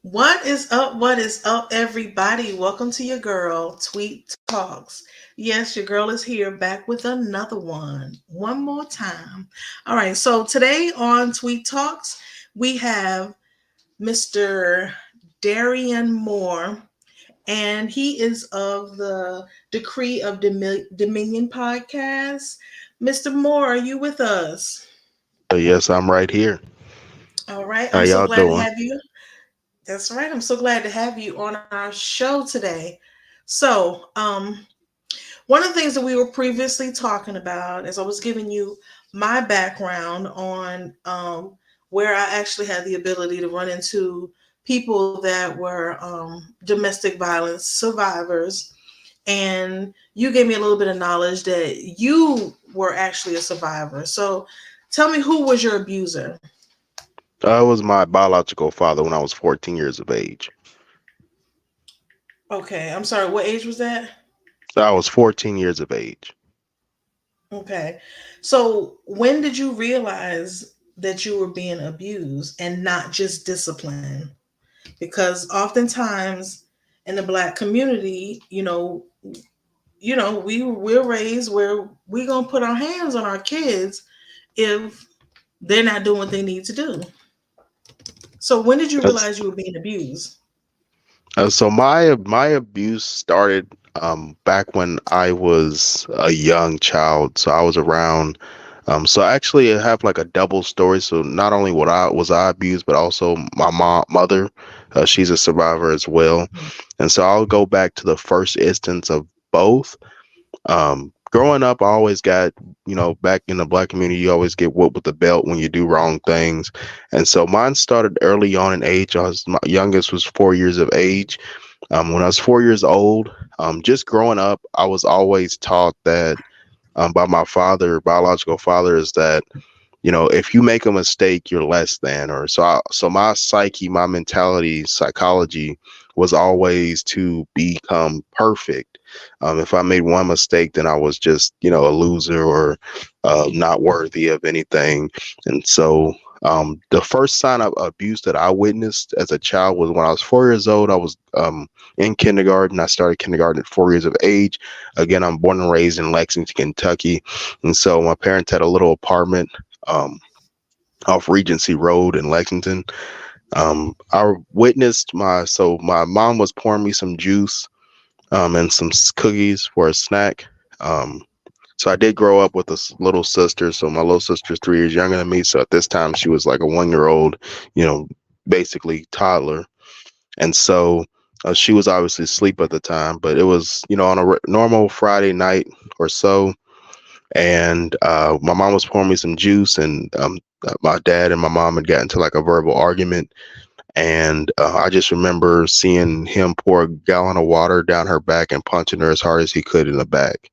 What is up? What is up, everybody? Welcome to your girl, Tweet Talks. Yes, your girl is here back with another one more time. All right, so today on Tweet Talks, we have Mr. Darian Moore, and he is of the Decree of Dominion podcast. Mr. Moore, are you with us? Yes, I'm right here. All right, How I'm so y'all glad to doing? have you. That's right. I'm so glad to have you on our show today. So, one of the things that we were previously talking about is I was giving you my background on where I actually had the ability to run into people that were domestic violence survivors. And you gave me a little bit of knowledge that you were actually a survivor. So, tell me, who was your abuser? I was my biological father when I was 14 years of age. Okay, I'm sorry, what age was that? I was 14 years of age. Okay. So when did you realize that you were being abused and not just disciplined? Because oftentimes in the black community, we're raised where we're gonna put our hands on our kids if they're not doing what they need to do. So when did you That's, realize you were being abused? so my abuse started back when I was a young child. So I was around. So actually, I have like a double story. So not only what I abused, but also my mother. She's a survivor as well, and so I'll go back to the first instance of both. Growing up, I always got, back in the black community, you always get whooped with the belt when you do wrong things. And so mine started early on in age. My youngest was 4 years of age. When I was 4 years old, just growing up, I was always taught that by my father, biological father, is that, if you make a mistake, you're less than, or so my psyche, my mentality, psychology was always to become perfect. If I made one mistake, then I was just, a loser or not worthy of anything. And so the first sign of abuse that I witnessed as a child was when I was 4 years old. I was in kindergarten. I started kindergarten at 4 years of age. Again, I'm born and raised in Lexington, Kentucky. And so my parents had a little apartment um, off Regency Road in Lexington. I witnessed my mom was pouring me some juice and some cookies for a snack. Um, so I did grow up with a little sister. So my little sister's 3 years younger than me. So at this time she was like a 1 year old, you know, basically toddler. And so she was obviously asleep at the time, but it was, on a normal Friday night or so, and my mom was pouring me some juice, and my dad and my mom had gotten into like a verbal argument, and I just remember seeing him pour a gallon of water down her back and punching her as hard as he could in the back.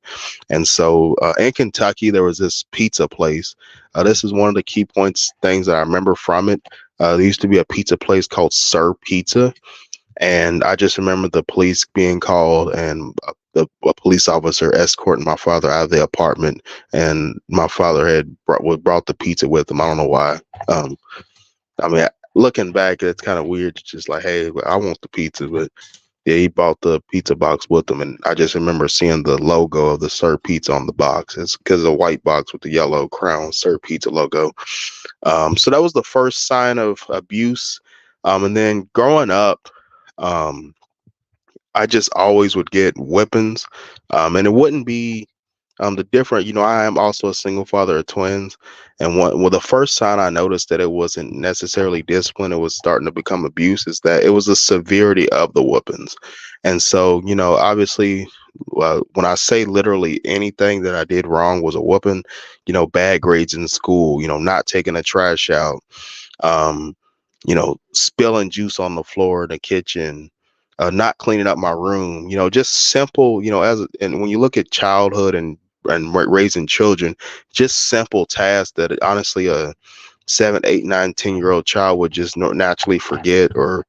And so in Kentucky, there was this pizza place. This is one of the key points, things that I remember from it. There used to be a pizza place called Sir Pizza, and I just remember the police being called, and a police officer escorting my father out of the apartment. And my father had brought the pizza with him. I don't know why. I mean, looking back, it's kind of weird. It's just like, hey, I want the pizza, but yeah, he bought the pizza box with him. And I just remember seeing the logo of the Sir Pizza on the box. It's because of a white box with the yellow crown Sir Pizza logo. So that was the first sign of abuse. And then growing up, um, I just always would get whippings, and it wouldn't be the different. I am also a single father of twins, and well, the first sign I noticed that it wasn't necessarily discipline; it was starting to become abuse. Is that it was the severity of the whippings, and so obviously, when I say literally anything that I did wrong was a whooping, bad grades in school, not taking a trash out, um, spilling juice on the floor in the kitchen, not cleaning up my room, just simple, and when you look at childhood and raising children, just simple tasks that honestly a 7, 8, 9, 10 year old child would just naturally forget, or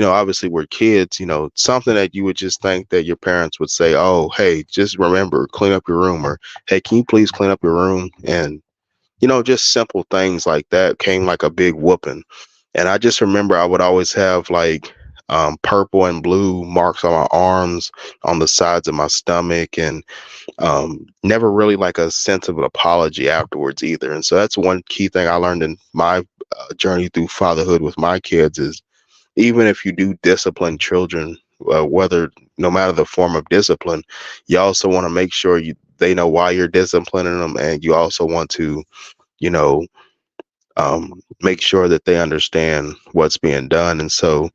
obviously we're kids, something that you would just think that your parents would say, oh, hey, just remember, clean up your room, or hey, can you please clean up your room? And just simple things like that came like a big whooping. And I just remember I would always have like purple and blue marks on my arms, on the sides of my stomach, and never really like a sense of an apology afterwards either. And so that's one key thing I learned in my journey through fatherhood with my kids is even if you do discipline children, whether no matter the form of discipline, you also want to make sure they know why you're disciplining them, and you also want to, you know, make sure that they understand what's being done. And so,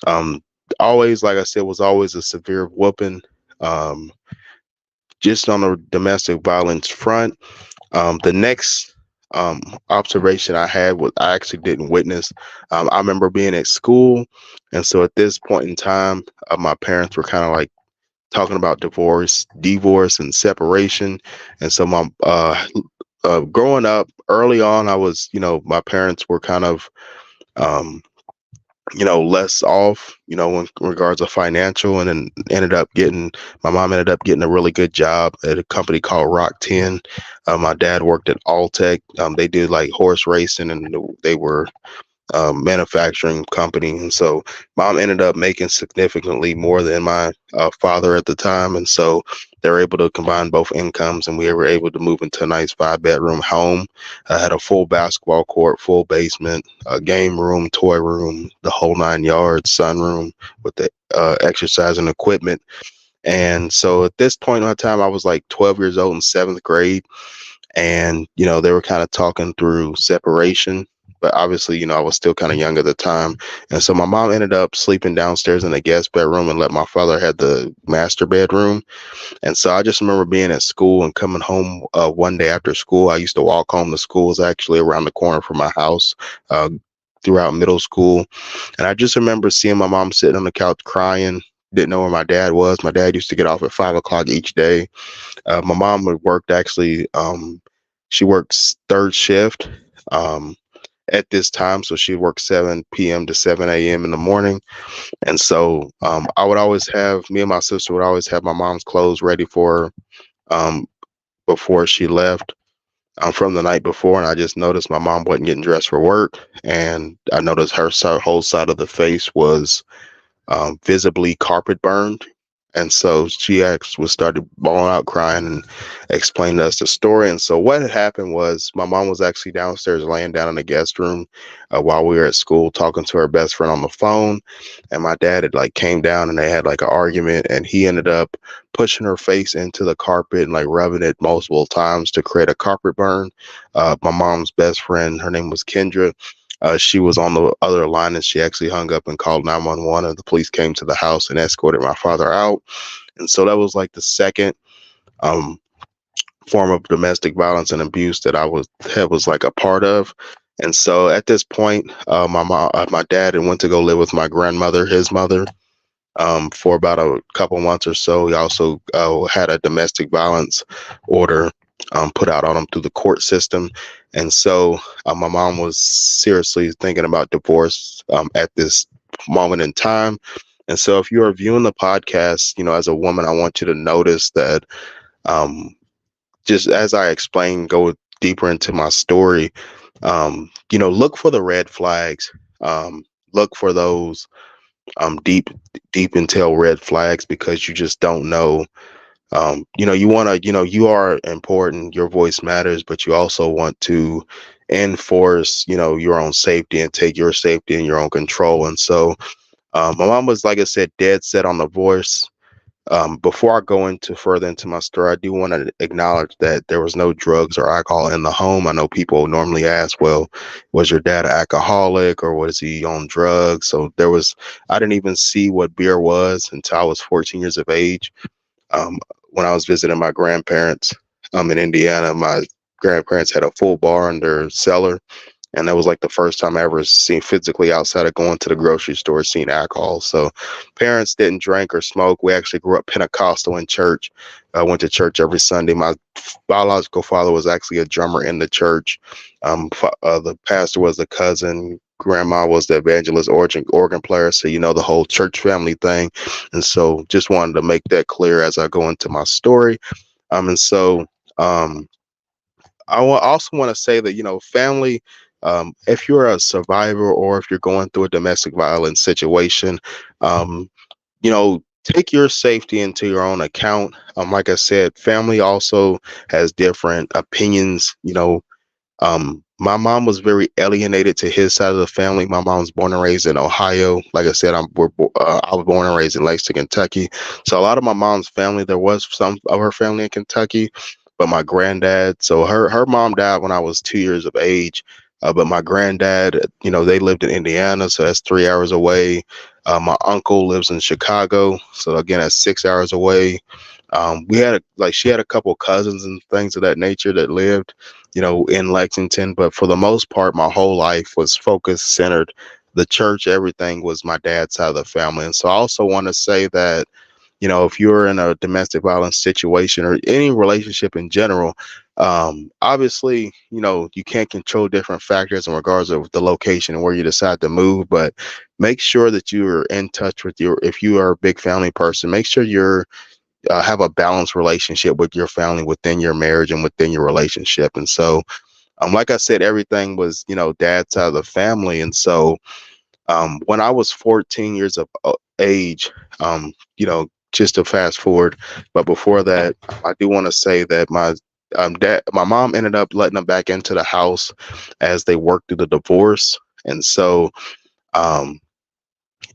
um, always, like I said, was always a severe whooping. Um, just on the domestic violence front, the next um, observation I had was I actually didn't witness. I remember being at school, and so at this point in time, my parents were kind of like talking about divorce, and separation. And so my growing up early on, I was, my parents were kind of um, less off, in regards of financial, and then my mom ended up getting a really good job at a company called Rock 10. My dad worked at Alltech. They did like horse racing, and they were manufacturing company. And so mom ended up making significantly more than my father at the time. And so they were able to combine both incomes, and we were able to move into a nice 5-bedroom home. I had a full basketball court, full basement, a game room, toy room, the whole 9 yards, sunroom with the exercising equipment. And so at this point in time, I was like 12 years old in seventh grade, and they were kind of talking through separation, but obviously I was still kind of young at the time. And so my mom ended up sleeping downstairs in the guest bedroom and let my father had the master bedroom. And so I just remember being at school and coming home one day after school. I used to walk home. The school was actually around the corner from my house uh, throughout middle school. And I just remember seeing my mom sitting on the couch crying, didn't know where my dad was. My dad used to get off at 5 o'clock each day. My mom had worked actually, she works third shift um, at this time. So she worked 7 p.m. to 7 a.m. in the morning. And so I would always have, me and my sister would always have my mom's clothes ready for her before she left from the night before. And I just noticed my mom wasn't getting dressed for work. And I noticed her whole side of the face was visibly carpet burned. And so she actually started bawling out, crying, and explained to us the story. And so what had happened was my mom was actually downstairs laying down in the guest room while we were at school talking to her best friend on the phone. And my dad had like came down and they had like an argument, and he ended up pushing her face into the carpet and like rubbing it multiple times to create a carpet burn. My mom's best friend, her name was Kendra. She was on the other line, and she actually hung up and called 911, and the police came to the house and escorted my father out. And so that was like the second um, form of domestic violence and abuse that I was like a part of. And so at this point, my dad had went to go live with my grandmother, his mother, for about a couple months or so. He also had a domestic violence order put out on him through the court system. And so my mom was seriously thinking about divorce at this moment in time. And so if you are viewing the podcast, as a woman, I want you to notice that um, just as I explain, go deeper into my story, look for the red flags. Look for those deep, deep intel red flags, because you just don't know. You want to, you are important, your voice matters, but you also want to enforce, your own safety and take your safety in your own control. And so my mom was, like I said, dead set on the voice. Before I go into further into my story, I do want to acknowledge that there was no drugs or alcohol in the home. I know people normally ask, well, was your dad an alcoholic or was he on drugs? So I didn't even see what beer was until I was 14 years of age. When I was visiting my grandparents in Indiana, my grandparents had a full bar in their cellar. And that was like the first time I ever seen physically outside of going to the grocery store, seeing alcohol. So parents didn't drink or smoke. We actually grew up Pentecostal in church. I went to church every Sunday. My biological father was actually a drummer in the church. The pastor was a cousin. Grandma was the evangelist organ player. So, the whole church family thing. And so just wanted to make that clear as I go into my story. And so also want to say that, family if you're a survivor or if you're going through a domestic violence situation, um, take your safety into your own account. Like I said, family also has different opinions. My mom was very alienated to his side of the family. My mom was born and raised in Ohio. Like I said, I was born and raised in Lexington, Kentucky. So a lot of my mom's family, there was some of her family in Kentucky, but my granddad, so her mom died when I was 2 years of age. But my granddad, they lived in Indiana, so that's 3 hours away. My uncle lives in Chicago, so again, that's 6 hours away. We had she had a couple cousins and things of that nature that lived, in Lexington. But for the most part, my whole life was focused, centered. The church, everything was my dad's side of the family. And so I also want to say that, if you're in a domestic violence situation or any relationship in general, obviously, you can't control different factors in regards of the location and where you decide to move, but make sure that you're in touch with if you are a big family person, make sure you're have a balanced relationship with your family within your marriage and within your relationship. And so, like I said, everything was, dad's side of the family. And so, when I was 14 years of age, just to fast forward, but before that, I do want to say that my mom ended up letting them back into the house as they worked through the divorce. And so, um,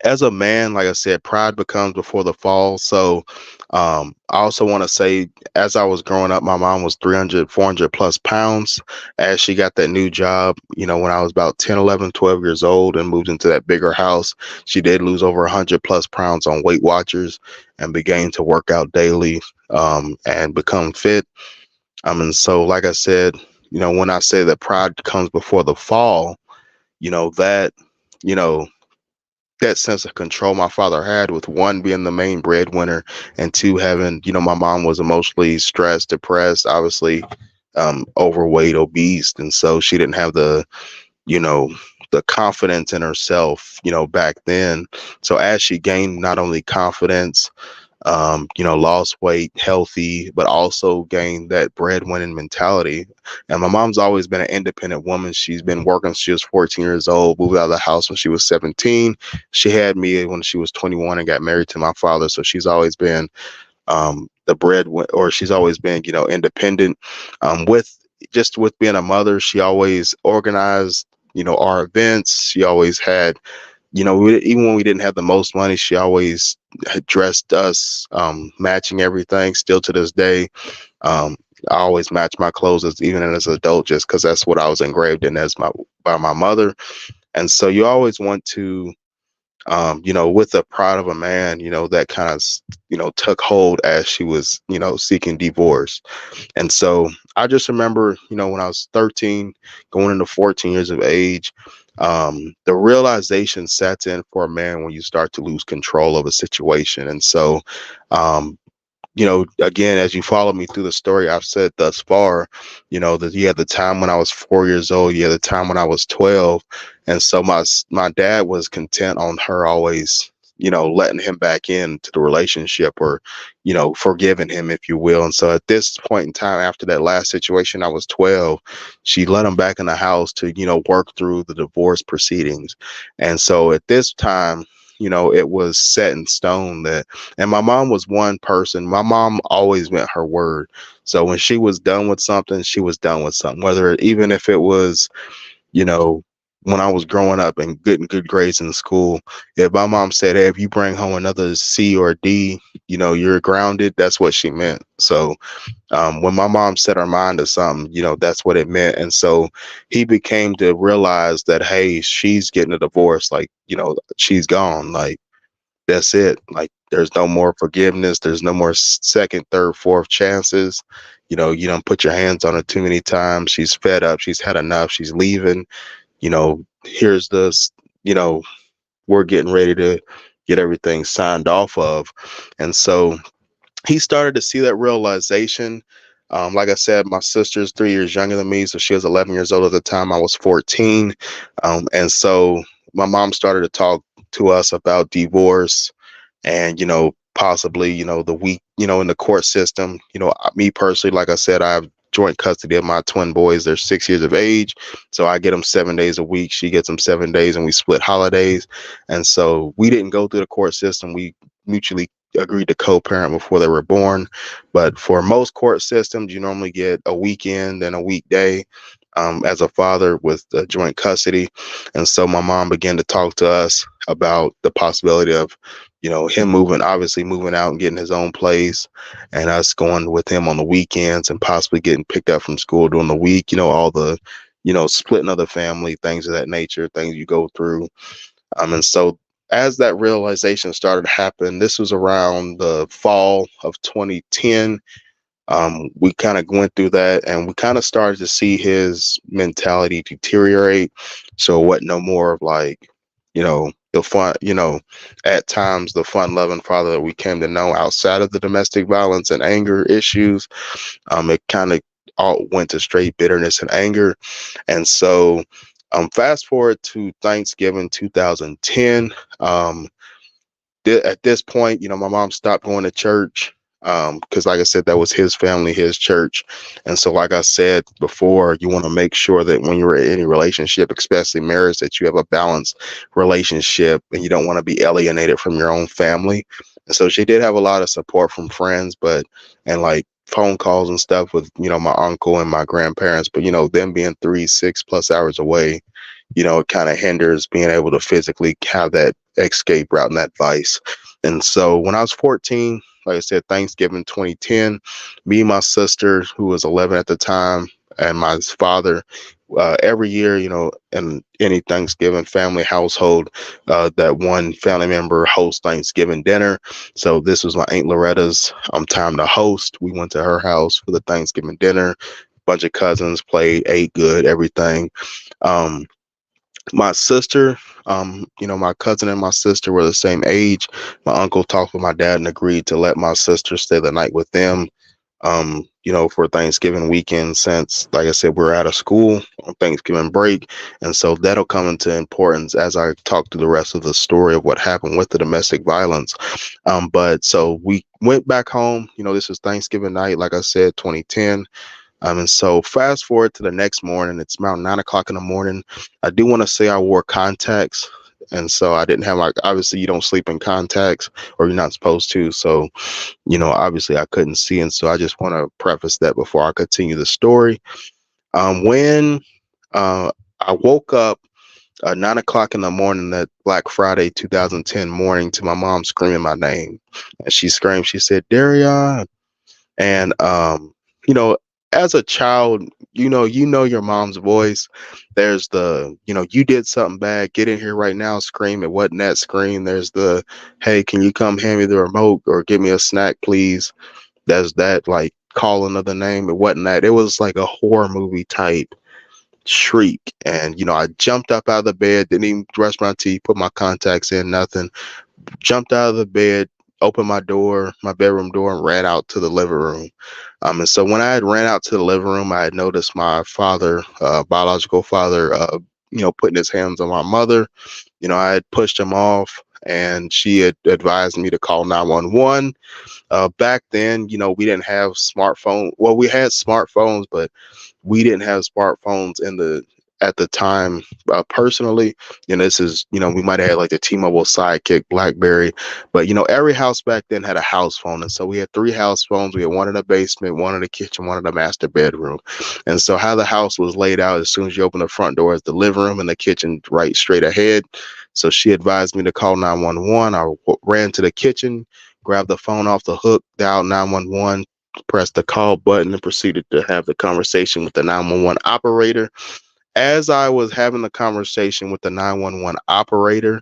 as a man, like I said, pride becomes before the fall. So I also want to say, as I was growing up, my mom was 300, 400 plus pounds. As she got that new job, when I was about 10, 11, 12 years old and moved into that bigger house, she did lose over 100 plus pounds on Weight Watchers and began to work out daily and become fit. And so, like I said, when I say that pride comes before the fall, that, you know, that sense of control my father had, with one being the main breadwinner and two having, my mom was emotionally stressed, depressed, obviously overweight, obese, and so she didn't have you know the confidence in herself, back then. So as she gained not only confidence, lost weight, healthy, but also gained that breadwinning mentality. And my mom's always been an independent woman. She's been working since she was 14 years old, moved out of the house when she was 17. She had me when she was 21 and got married to my father. So she's always been the or she's always been, independent. With being a mother, she always organized, our events. She always had, even when we didn't have the most money, she always had dressed us, matching everything. Still to this day, um, I always match my clothes even as an adult, just because that's what I was engraved in by my mother. And so you always want to, with the pride of a man, that kind of, took hold as she was, seeking divorce. And so I just remember, when I was 13, going into 14 years of age, the realization sets in for a man when you start to lose control of a situation. And so, um, again, as you follow me through the story I've said thus far, that you had the time when I was 4 years old, you had the time when I was 12. And so my dad was content on her always, letting him back into the relationship, or, forgiving him, if you will. And so at this point in time, after that last situation, I was 12, she let him back in the house to, work through the divorce proceedings. And so at this time, it was set in stone that, and my mom was one person. My mom always meant her word. So when she was done with something, she was done with something, even if it was, you know, when I was growing up and getting good grades in school, if my mom said, hey, if you bring home another C or D, you're grounded, that's what she meant. So when my mom set her mind to something, that's what it meant. And so he became to realize that, hey, she's getting a divorce. Like, she's gone. Like, that's it. Like, there's no more forgiveness. There's no more second, third, fourth chances. You don't put your hands on her too many times. She's fed up. She's had enough. She's leaving. Here's this, you know, we're getting ready to get everything signed off of. And so he started to see that realization. Like I said, my sister's 3 years younger than me, so she was 11 years old at the time. I was 14. And so my mom started to talk to us about divorce and, possibly, the week, in the court system. Me personally, like I said, I've joint custody of my twin boys. They're 6 years of age, so I get them 7 days a week. She gets them 7 days, and we split holidays. And so we didn't go through the court system. We mutually agreed to co-parent before they were born. But for most court systems, you normally get a weekend and a weekday as a father with joint custody. And so my mom began to talk to us about the possibility of, him obviously moving out and getting his own place, and us going with him on the weekends and possibly getting picked up from school during the week, all the, splitting of the family, things of that nature, things you go through. And so as that realization started to happen, this was around the fall of 2010. We kind of went through that, and we kind of started to see his mentality deteriorate. So what no more of like, the fun, at times the fun loving father that we came to know outside of the domestic violence and anger issues. It kind of all went to straight bitterness and anger. And so fast forward to Thanksgiving 2010. At this point, my mom stopped going to church because, like I said, that was his family, his church. And so, like I said before, you want to make sure that when you're in any relationship, especially marriage, that you have a balanced relationship and you don't want to be alienated from your own family. And so she did have a lot of support from friends, and like phone calls and stuff with, my uncle and my grandparents. But, them being 3-6+ hours away, it kind of hinders being able to physically have that escape route and that vice. And so when I was 14, like I said, Thanksgiving 2010, me and my sister, who was 11 at the time, and my father, every year, in any Thanksgiving family household, that one family member hosts Thanksgiving dinner. So this was my Aunt Loretta's time to host. We went to her house for the Thanksgiving dinner. Bunch of cousins played, ate good, everything. My sister, my cousin and my sister were the same age. My uncle talked with my dad and agreed to let my sister stay the night with them, for Thanksgiving weekend, since, like I said, we're out of school on Thanksgiving break. And so that'll come into importance as I talk through the rest of the story of what happened with the domestic violence. But so we went back home, this was Thanksgiving night, like I said, 2010. And so fast forward to the next morning, it's around 9 o'clock in the morning. I do want to say I wore contacts. And so I didn't have, like, obviously you don't sleep in contacts, or you're not supposed to. So, obviously I couldn't see. And so I just want to preface that before I continue the story. When I woke up 9 o'clock in the morning, that Black Friday 2010 morning, to my mom screaming my name. And she screamed, she said, "Darion." And, as a child, your mom's voice. There's the, you did something bad, get in here right now, scream. It wasn't that scream. There's the, hey, can you come hand me the remote or give me a snack, please? There's that, like, calling of the name. It wasn't that. It was like a horror movie type shriek. And, I jumped up out of the bed, didn't even brush my teeth, put my contacts in, nothing. Jumped out of the bed, opened my bedroom door, and ran out to the living room. And so when I had ran out to the living room, I had noticed my father, biological father, putting his hands on my mother. I had pushed him off, and she had advised me to call 911. Back then, we didn't have smartphone. Well, we had smartphones, but we didn't have smartphones at the time, personally. This is, we might have had like the T-Mobile Sidekick, BlackBerry, but every house back then had a house phone. And so we had 3 house phones. We had one in the basement, one in the kitchen, one in the master bedroom. And so how the house was laid out, as soon as you open the front door, is the living room and the kitchen right straight ahead. So she advised me to call 911. I ran to the kitchen, grabbed the phone off the hook, dialed 911, pressed the call button, and proceeded to have the conversation with the 911 operator. As I was having the conversation with the 911 operator,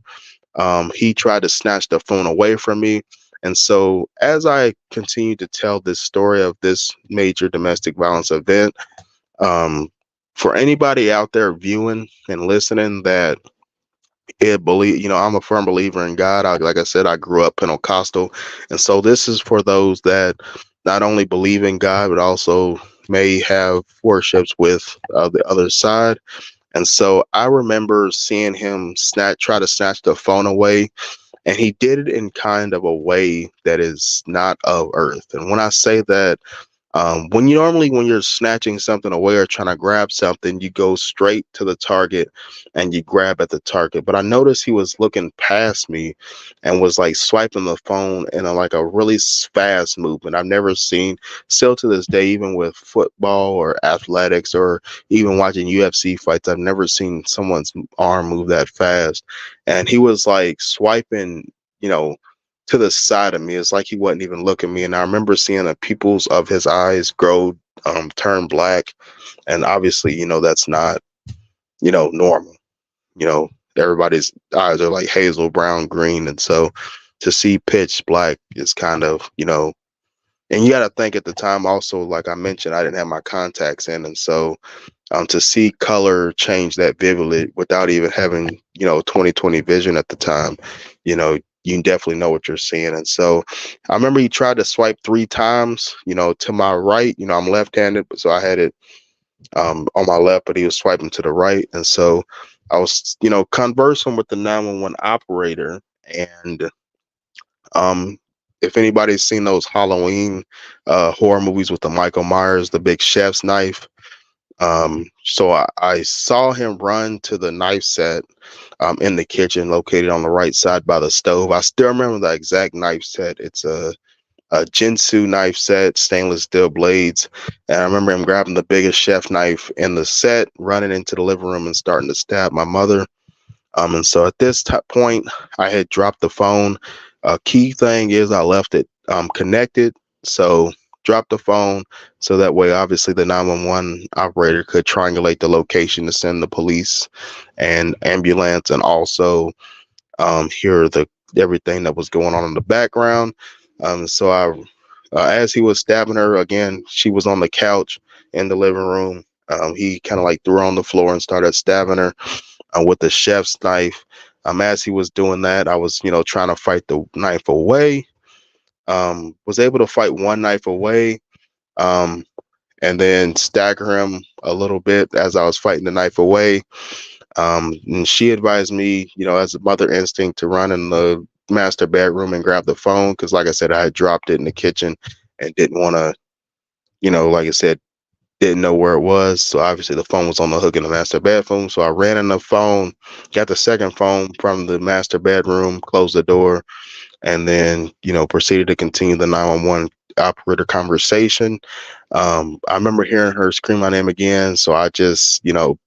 he tried to snatch the phone away from me. And so as I continued to tell this story of this major domestic violence event, for anybody out there viewing and listening that I'm a firm believer in God. Like I said, I grew up Pentecostal. And so this is for those that not only believe in God, but also may have worships with the other side. And so I remember seeing him try to snatch the phone away, and he did it in kind of a way that is not of earth. And when I say that, When you normally, when you're snatching something away or trying to grab something, you go straight to the target and you grab at the target. But I noticed he was looking past me and was like swiping the phone in like a really fast movement. I've never seen, still to this day, even with football or athletics or even watching UFC fights, I've never seen someone's arm move that fast. And he was like swiping, you know, to the side of me. It's like he wasn't even looking at me. And I remember seeing the pupils of his eyes grow, turn black. And obviously, that's not, normal. You know, everybody's eyes are like hazel, brown, green. And so to see pitch black is kind of, and you got to think at the time also, like I mentioned, I didn't have my contacts in. And so to see color change that vividly without even having 20/20 vision at the time, you definitely know what you're seeing. And so I remember he tried to swipe 3 times, to my right. I'm left-handed, so I had it on my left, but he was swiping to the right. And so I was conversing with the 911 operator. And um if anybody's seen those Halloween horror movies with the Michael Myers, the big chef's knife, so I saw him run to the knife set in the kitchen located on the right side by the stove. I still remember the exact knife set. It's a Jinsu knife set, stainless steel blades. And I remember him grabbing the biggest chef knife in the set, running into the living room and starting to stab my mother. And so at this point, I had dropped the phone. Key thing is I left it connected. So dropped the phone so that way, obviously, the 911 operator could triangulate the location to send the police and ambulance, and also hear the everything that was going on in the background. So as he was stabbing her again, she was on the couch in the living room. He kind of like threw her on the floor and started stabbing her with the chef's knife. As he was doing that, I was, trying to fight the knife away. Was able to fight one knife away, um, and then stagger him a little bit as I was fighting the knife away. And she advised me, as a mother instinct, to run in the master bedroom and grab the phone because, like I said, I had dropped it in the kitchen and didn't want to, like I said, didn't know where it was. So obviously the phone was on the hook in the master bedroom. So I ran in the phone, got the second phone from the master bedroom, closed the door, and then, proceeded to continue the 911 operator conversation. I remember hearing her scream my name again. So I just, even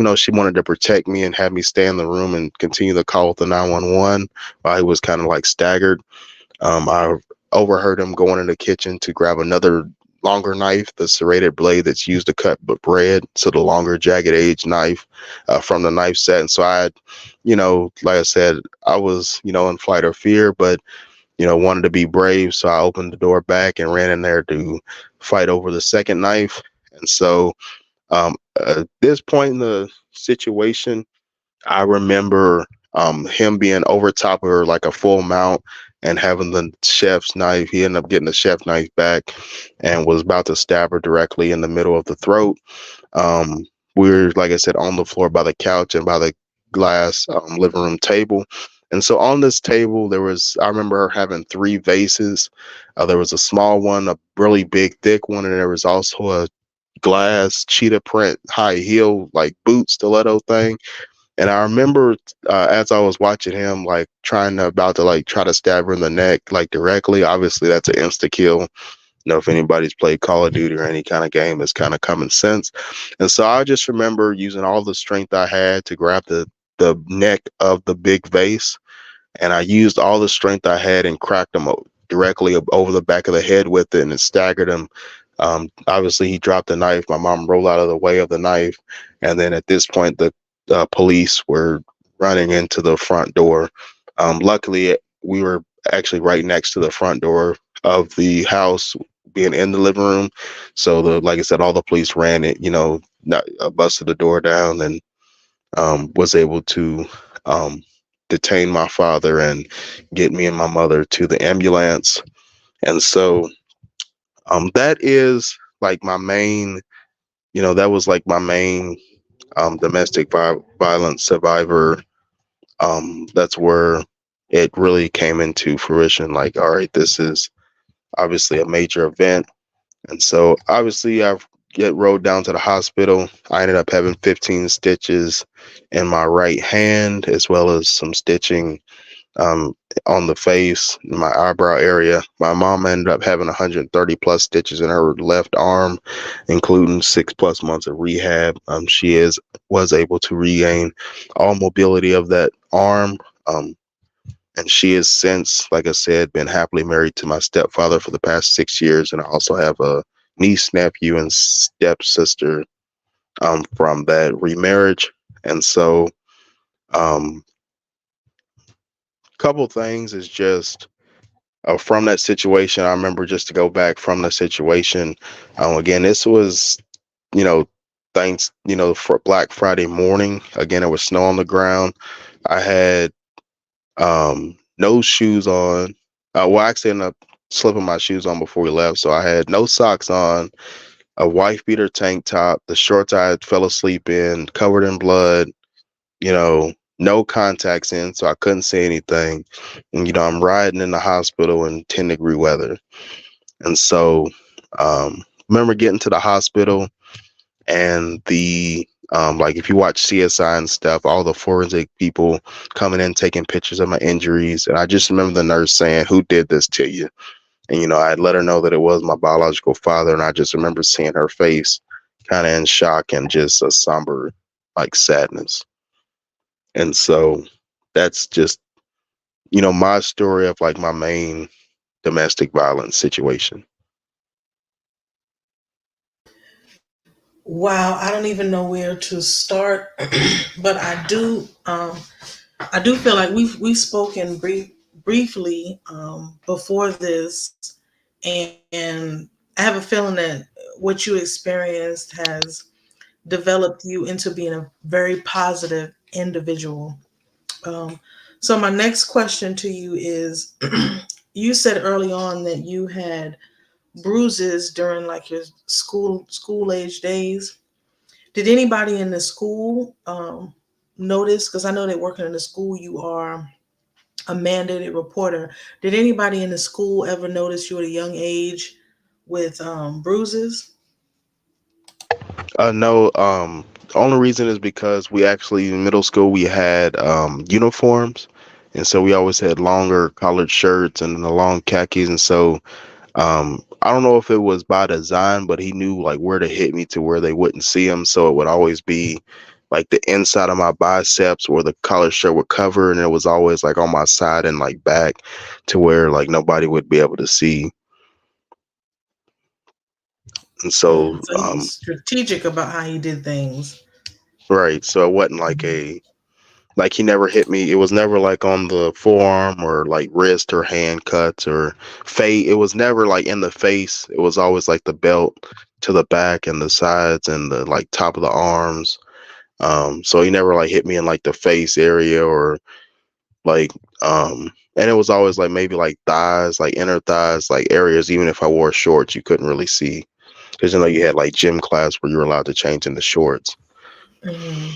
though she wanted to protect me and have me stay in the room and continue the call with the 911 while he was kind of like staggered, I overheard him going in the kitchen to grab another longer knife, the serrated blade that's used to cut bread. So the longer jagged edge knife from the knife set. And so I had, like I said, I was, in flight or fear, but, wanted to be brave. So I opened the door back and ran in there to fight over the second knife. And so at this point in the situation, I remember him being over top of her like a full mount and having the chef's knife. He ended up getting the chef knife back and was about to stab her directly in the middle of the throat. Um, we were, like I said, on the floor by the couch and by the glass living room table. And so on this table, I remember her having 3 vases. There was a small one, a really big, thick one, and there was also a glass cheetah print high heel like boot stiletto thing. And I remember as I was watching him like about to like try to stab her in the neck like directly. Obviously that's an insta kill. If anybody's played Call of Duty or any kind of game, it's kind of common sense. And so I just remember using all the strength I had to grab the neck of the big vase, and I used all the strength I had and cracked him directly over the back of the head with it, and it staggered him. Obviously, he dropped the knife. My mom rolled out of the way of the knife, and then at this point, the police were running into the front door. Luckily, we were actually right next to the front door of the house, being in the living room. So, like I said, all the police ran it. Busted the door down and was able to um, detain my father and get me and my mother to the ambulance. And so that is like my main, that was like my main domestic violence survivor. That's where it really came into fruition. Like, all right, this is obviously a major event. And so obviously I get rode down to the hospital. I ended up having 15 stitches in my right hand, as well as some stitching um, on the face, my eyebrow area. My mom ended up having 130 plus stitches in her left arm, including 6 plus months of rehab. She is was able to regain all mobility of that arm. And she has since, like I said, been happily married to my stepfather for the past 6 years. And I also have a niece, nephew, and stepsister from that remarriage. And so, um, couple things is just from that situation. I remember, just to go back from the situation. Again, this was, you know, thanks, for Black Friday morning. Again, there was snow on the ground. I had no shoes on. Well, I actually ended up slipping my shoes on before we left, so I had no socks on, a wife beater tank top, the shorts I had fell asleep in, covered in blood. You know, no contacts in, so I couldn't see anything. And I'm riding in the hospital in 10-degree weather, and so remember getting to the hospital and the like, if you watch CSI and stuff, all the forensic people coming in taking pictures of my injuries, and I just remember the nurse saying, "Who did this to you?" And I let her know that it was my biological father, and I just remember seeing her face, kind of in shock and just a somber, like, sadness. And so that's just my story of, like, my main domestic violence situation. Wow, I don't even know where to start, but I do feel like we've spoken briefly before this, and I have a feeling that what you experienced has developed you into being a very positive individual. Um, so my next question to you is: you said early on that you had bruises during like your school age days. Did anybody in the school notice? Because I know that working in the school, you are a mandated reporter. Did anybody in the school ever notice you at a young age with bruises? No, the only reason is because we actually, in middle school, we had uniforms, and so we always had longer collared shirts and the long khakis. And so I don't know if it was by design, but he knew, like, where to hit me to where they wouldn't see him. So it would always be like the inside of my biceps where the collar shirt would cover, and it was always like on my side and like back, to where like nobody would be able to see. And so So he was strategic about how he did things. right, so it wasn't like a, like, he never hit me. It was never like on the forearm or like wrist or hand cuts or face. It was never like in the face. It was always like the belt to the back and the sides and the like top of the arms. So he never like hit me in like the face area or like and it was always like maybe like thighs, like inner thighs, like areas. Even if I wore shorts, you couldn't really see, because you had like gym class where you were allowed to change into shorts. Hmm.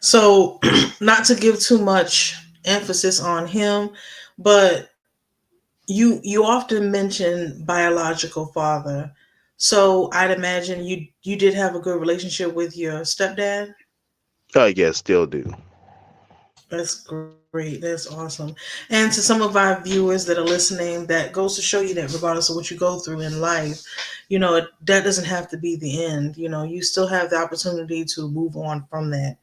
So, not to give too much emphasis on him, but you often mention biological father. So I'd imagine you did have a good relationship with your stepdad. I guess still do. That's great. That's awesome. And to some of our viewers that are listening, that goes to show you that regardless of what you go through in life, that doesn't have to be the end. You still have the opportunity to move on from that.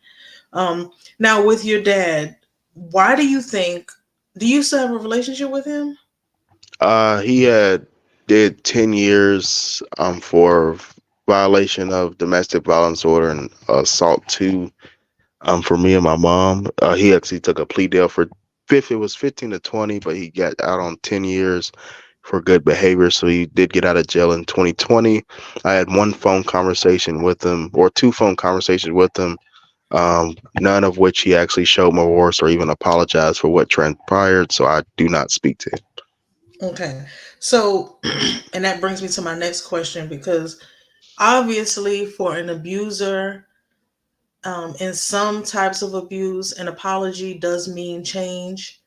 Now, with your dad, why do you still have a relationship with him? He had did 10 years for violation of domestic violence order and assault two for me and my mom. He actually took a plea deal for fifth. It was 15 to 20, but he got out on 10 years for good behavior. So he did get out of jail in 2020. I had one phone conversation with him, or two phone conversations with him. None of which he actually showed remorse or even apologized for what transpired. So I do not speak to him. Okay. So, and that brings me to my next question because obviously, for an abuser, in some types of abuse, an apology does mean change,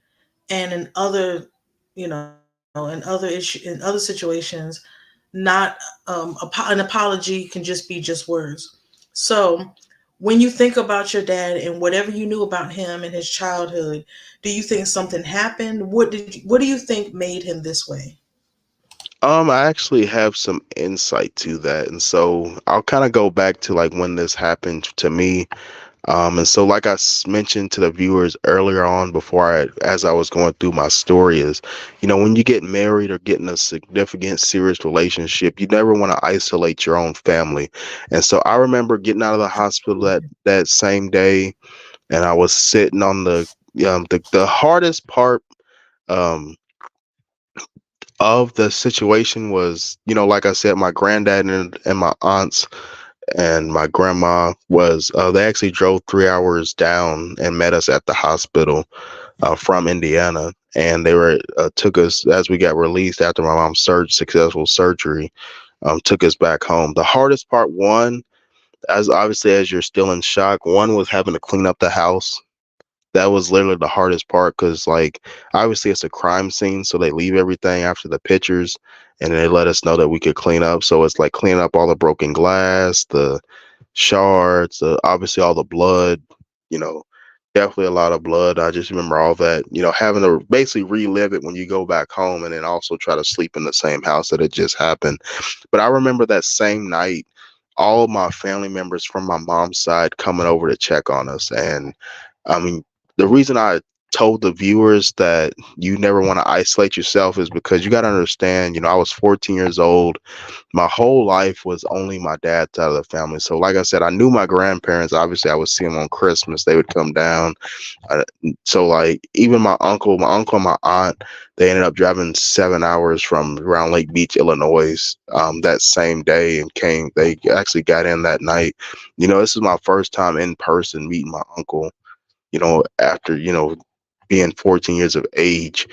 and in other, in other situations, Not an apology can just be just words. So, when you think about your dad and whatever you knew about him and his childhood, do you think something happened? What do you think made him this way? I actually have some insight to that, and so I'll kind of go back to like when this happened to me. And so, like mentioned to the viewers earlier on, as I was going through my story, is, when you get married or get in a significant, serious relationship, you never want to isolate your own family. And so, I remember getting out of the hospital that same day, and I was sitting on the hardest part. Um, of the situation was, like I said, my granddad and my aunts and my grandma they actually drove 3 hours down and met us at the hospital from Indiana. And they took us as we got released after my mom's successful surgery, took us back home. The hardest part, one, as obviously as you're still in shock, one was having to clean up the house. That was literally the hardest part because, like, obviously it's a crime scene, so they leave everything after the pictures, and they let us know that we could clean up. So it's like cleaning up all the broken glass, the shards, obviously all the blood. You know, definitely a lot of blood. I just remember all that. Having to basically relive it when you go back home, and then also try to sleep in the same house that it just happened. But I remember that same night, all of my family members from my mom's side coming over to check on us, and I mean, the reason I told the viewers that you never want to isolate yourself is because you got to understand, I was 14 years old. My whole life was only my dad's side of the family. So, like I said, I knew my grandparents. Obviously, I would see them on Christmas. They would come down. Uh, so, like, even my uncle and my aunt, they ended up driving 7 hours from around Lake Beach, Illinois, that same day and came. They actually got in that night. This is my first time in person meeting my uncle, after, being 14 years of age.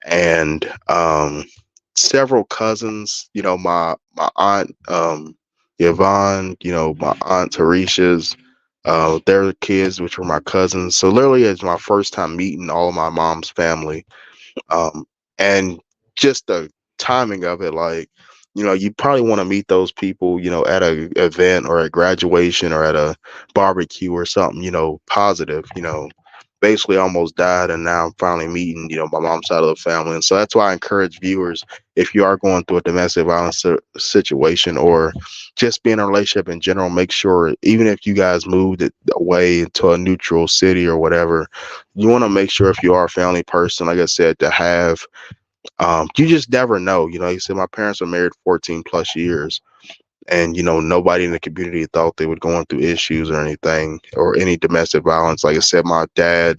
And several cousins, my aunt Yvonne, my aunt Teresha's, their kids, which were my cousins. So literally it's my first time meeting all of my mom's family. And just the timing of it, like, you probably want to meet those people, at a event or a graduation or at a barbecue or something, positive. Basically almost died, and now I'm finally meeting, my mom's side of the family. And so that's why I encourage viewers, if you are going through a domestic violence situation, or just being in a relationship in general, make sure, even if you guys moved it away into a neutral city or whatever, you want to make sure, if you are a family person, like I said, to have, you just never know. You said my parents were married 14 plus years, and nobody in the community thought they were going through issues or anything, or any domestic violence. Like I said, my dad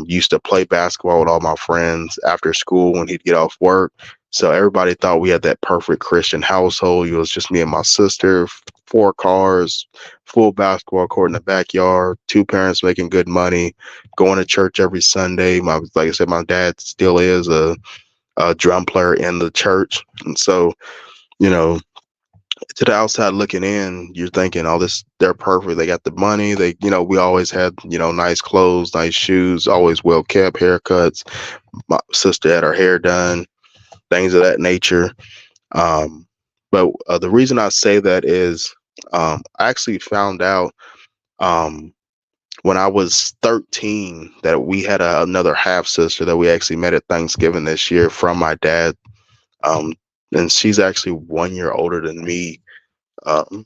used to play basketball with all my friends after school when he'd get off work. So everybody thought we had that perfect Christian household. It was just me and my sister, 4 cars, full basketball court in the backyard, two parents making good money, going to church every Sunday. Like I said, my dad still is a drum player in the church. And so, you know, to the outside looking in, you're thinking, oh, they're perfect. They got the money. We always had, nice clothes, nice shoes, always well kept, haircuts. My sister had her hair done, things of that nature. But the reason I say that is, I actually found out, um, when I was 13, that we had another half sister that we actually met at Thanksgiving this year from my dad. Um, and she's actually 1 year older than me. Um,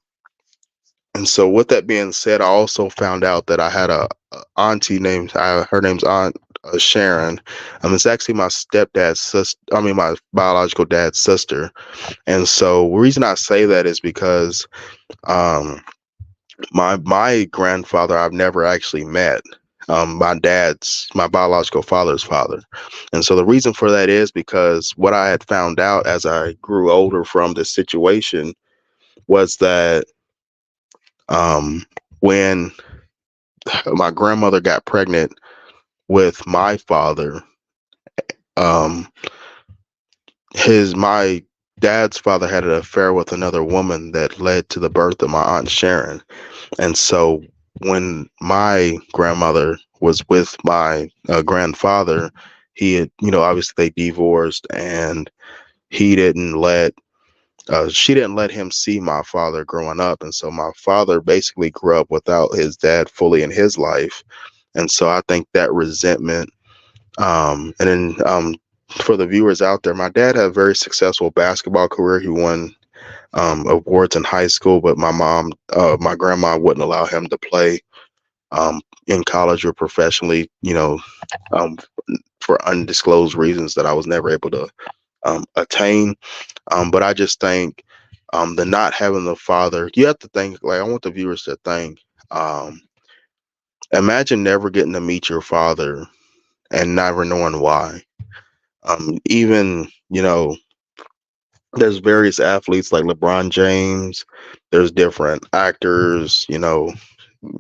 And so, with that being said, I also found out that I had a auntie her name's Aunt Sharon. It's actually my stepdad's sister. I mean, my biological dad's sister. And so, the reason I say that is because, um, my grandfather I've never actually met. My biological father's father. And so the reason for that is because what I had found out as I grew older from the situation was that, when my grandmother got pregnant with my father, um, my dad's father had an affair with another woman that led to the birth of my aunt Sharon. And so when my grandmother was with my grandfather, he had, obviously they divorced, and he didn't let she didn't let him see my father growing up, and so my father basically grew up without his dad fully in his life. And so I think that resentment, and then for the viewers out there, my dad had a very successful basketball career. He won awards in high school, but my grandma wouldn't allow him to play in college or professionally, um, for undisclosed reasons that I was never able to attain. But I just think the not having the father, you have to think, like, I want the viewers to think, um, imagine never getting to meet your father and never knowing why. Even, there's various athletes like LeBron James, there's different actors,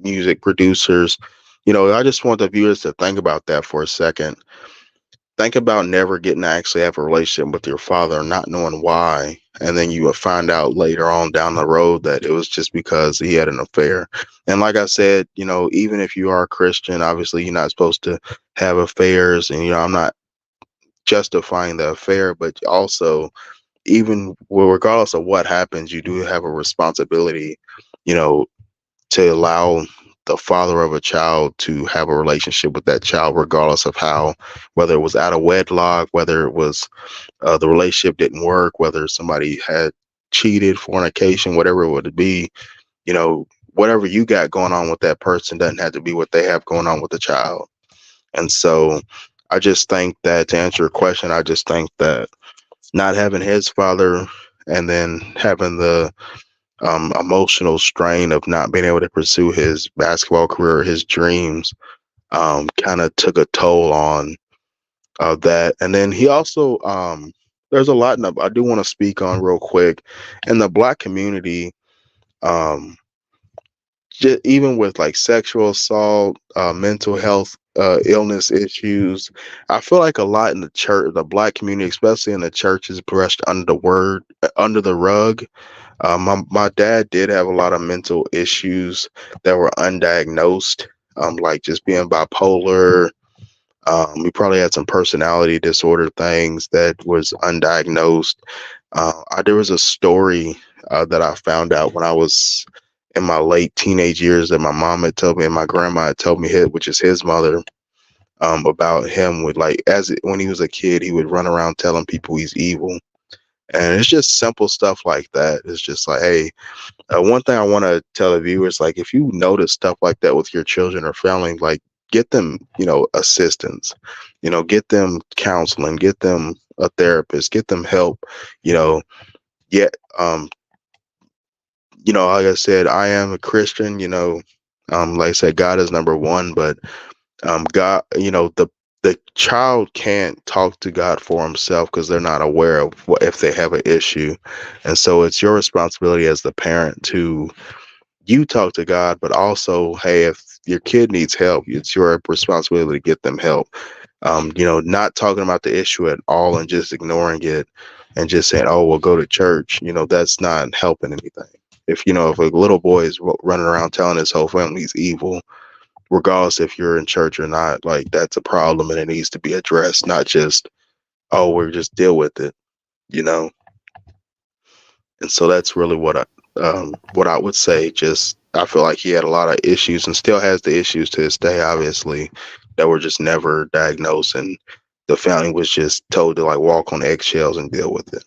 music producers. I just want the viewers to think about that for a second. Think about never getting to actually have a relationship with your father, not knowing why, and then you will find out later on down the road that it was just because he had an affair. And like I said, even if you are a Christian, obviously you're not supposed to have affairs, and I'm not justifying the affair, but also, even well, regardless of what happens, you do have a responsibility, you know, to allow the father of a child to have a relationship with that child, regardless of how, whether it was out of wedlock, whether it was the relationship didn't work, whether somebody had cheated, fornication, whatever it would be, whatever you got going on with that person doesn't have to be what they have going on with the child. And so I just think that, to answer your question, I just think that not having his father, and then having the emotional strain of not being able to pursue his basketball career, his dreams, kind of took a toll on that. And then he also, there's a lot I do want to speak on real quick in the Black community. Um, Even with like sexual assault, mental health, illness issues, I feel like a lot in the church, the Black community, especially in the church, is brushed under the rug. My dad did have a lot of mental issues that were undiagnosed, like just being bipolar. He probably had some personality disorder things that was undiagnosed. There was a story that I found out when I was in my late teenage years that my mom had told me and my grandma had told me, which is his mother, about him. With like, when he was a kid, he would run around telling people he's evil. And it's just simple stuff like that. It's just like, hey, one thing I want to tell the viewers, like, if you notice stuff like that with your children or family, like, get them, assistance, get them counseling, get them a therapist, get them help, you know, yet, like I said, I am a Christian, like I said, God is number one, but, God, the child can't talk to God for himself because they're not aware of what if they have an issue. And so it's your responsibility as the parent to you talk to God, but also, hey, if your kid needs help, it's your responsibility to get them help. Not talking about the issue at all and just ignoring it and just saying, oh, well, go to church. That's not helping anything. If a little boy is running around telling his whole family he's evil, regardless if you're in church or not, like, that's a problem and it needs to be addressed, not just, oh, we're just deal with it, you know? And so that's really what I would say. Just, I feel like he had a lot of issues and still has the issues to this day, obviously, that were just never diagnosed, and the family was just told to like walk on eggshells and deal with it.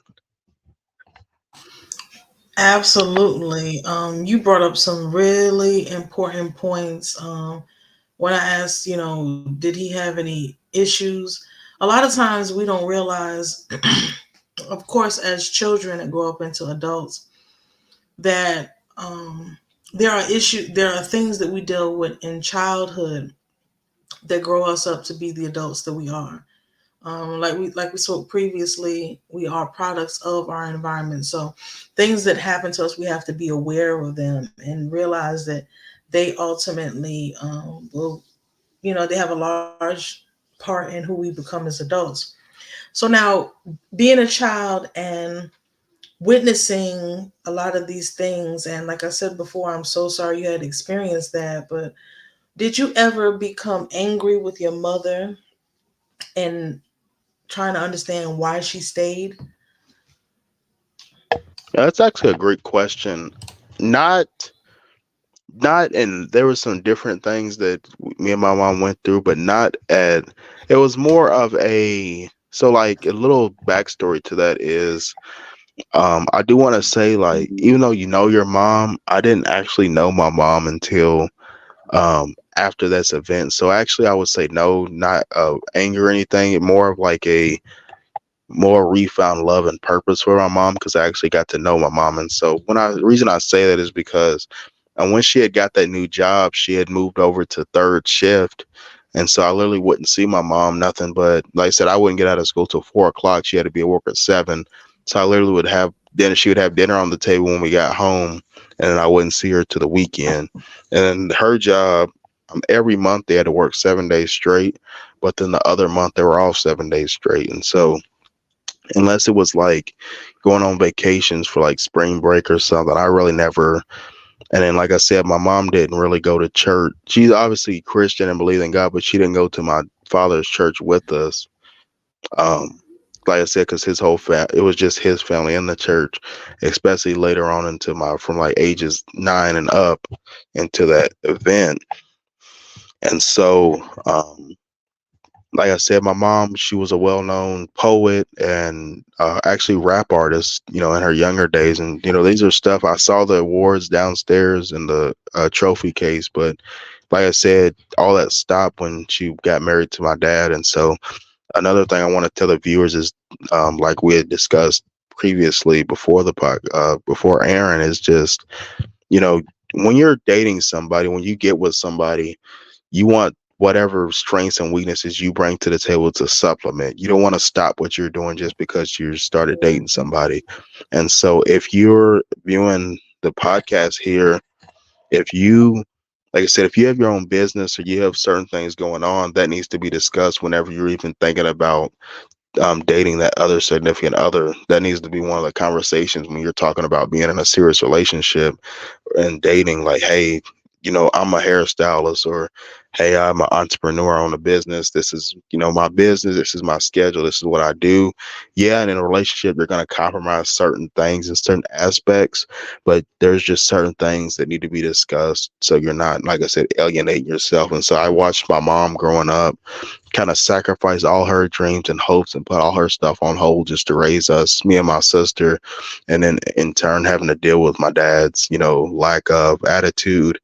Absolutely. You brought up some really important points. When I asked, did he have any issues? A lot of times we don't realize, of course, as children that grow up into adults, that there are things that we deal with in childhood that grow us up to be the adults that we are. Like we spoke previously, we are products of our environment. So things that happen to us, we have to be aware of them and realize that they ultimately will, they have a large part in who we become as adults. So now, being a child and witnessing a lot of these things, and like I said before, I'm so sorry you had experienced that, but did you ever become angry with your mother and trying to understand why she stayed? That's actually a great question. Not not and there was some different things that me and my mom went through, but not at it was more of a so like a little backstory to that is I do want to say like even though you know your mom, I didn't actually know my mom until after this event. So actually I would say no, not anger or anything, more of like a more refound love and purpose for my mom because I actually got to know my mom. And so when I the reason I say that is because when she had got that new job, she had moved over to third shift. And so I literally wouldn't see my mom nothing but like I said, I wouldn't get out of school till 4 o'clock. She had to be at work at 7. So I literally would have dinner. She would have dinner on the table when we got home, and then I wouldn't see her to the weekend. And her job, every month they had to work 7 days straight, but then the other month they were off 7 days straight. And so unless it was like going on vacations for like spring break or something, I really never. And then, like I said, my mom didn't really go to church. She's obviously Christian and believed in God, but she didn't go to my father's church with us. Um, like I said, because his whole it was just his family in the church, especially later on into my from like ages 9 and up into that event. And so, like I said, my mom, she was a well-known poet and actually rap artist, in her younger days. And, these are stuff I saw the awards downstairs in the trophy case. But like I said, all that stopped when she got married to my dad. And so another thing I want to tell the viewers is, like we had discussed previously before before Aaron, is just, you know, when you're dating somebody, when you get with somebody, you want whatever strengths and weaknesses you bring to the table to supplement. You don't want to stop what you're doing just because you started dating somebody. And so if you're viewing the podcast here, if you like I said, if you have your own business or you have certain things going on, that needs to be discussed whenever you're even thinking about dating that other significant other. That needs to be one of the conversations when you're talking about being in a serious relationship and dating, like, hey, I'm a hairstylist, or hey, I'm an entrepreneur, on a business. This is, my business. This is my schedule. This is what I do. Yeah. And in a relationship, you're going to compromise certain things and certain aspects, but there's just certain things that need to be discussed. So you're not, like I said, alienating yourself. And so I watched my mom growing up kind of sacrifice all her dreams and hopes and put all her stuff on hold just to raise us, me and my sister, and then in turn having to deal with my dad's, lack of attitude,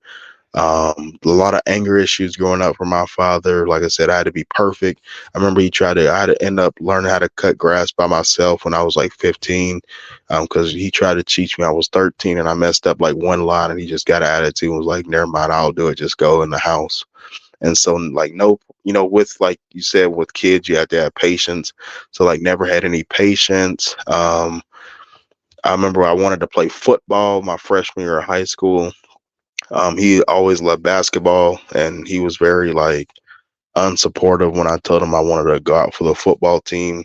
a lot of anger issues growing up from my father. Like I said, I had to be perfect. I remember I had to end up learning how to cut grass by myself when I was like 15, because he tried to teach me. I was 13 and I messed up like one line, and he just got an attitude and was like, never mind, I'll do it. Just go in the house. And so, like, no, with, like you said, with kids, you have to have patience. So, like, never had any patience. I remember I wanted to play football my freshman year of high school. He always loved basketball, and he was very, like, unsupportive when I told him I wanted to go out for the football team.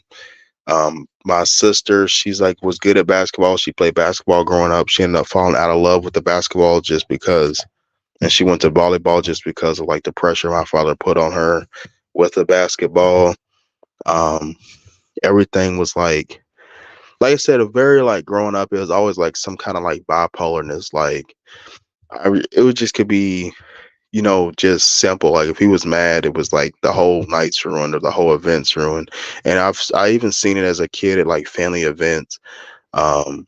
My sister, she's like, was good at basketball. She played basketball growing up. She ended up falling out of love with the basketball just because, and she went to volleyball just because of like the pressure my father put on her with the basketball. Um, Everything was like I said, a very like growing up, it was always like some kind of like bipolarness. Like it was just could be, just simple. Like if he was mad, it was like the whole night's ruined or the whole event's ruined. And I even seen it as a kid at like family events. Um,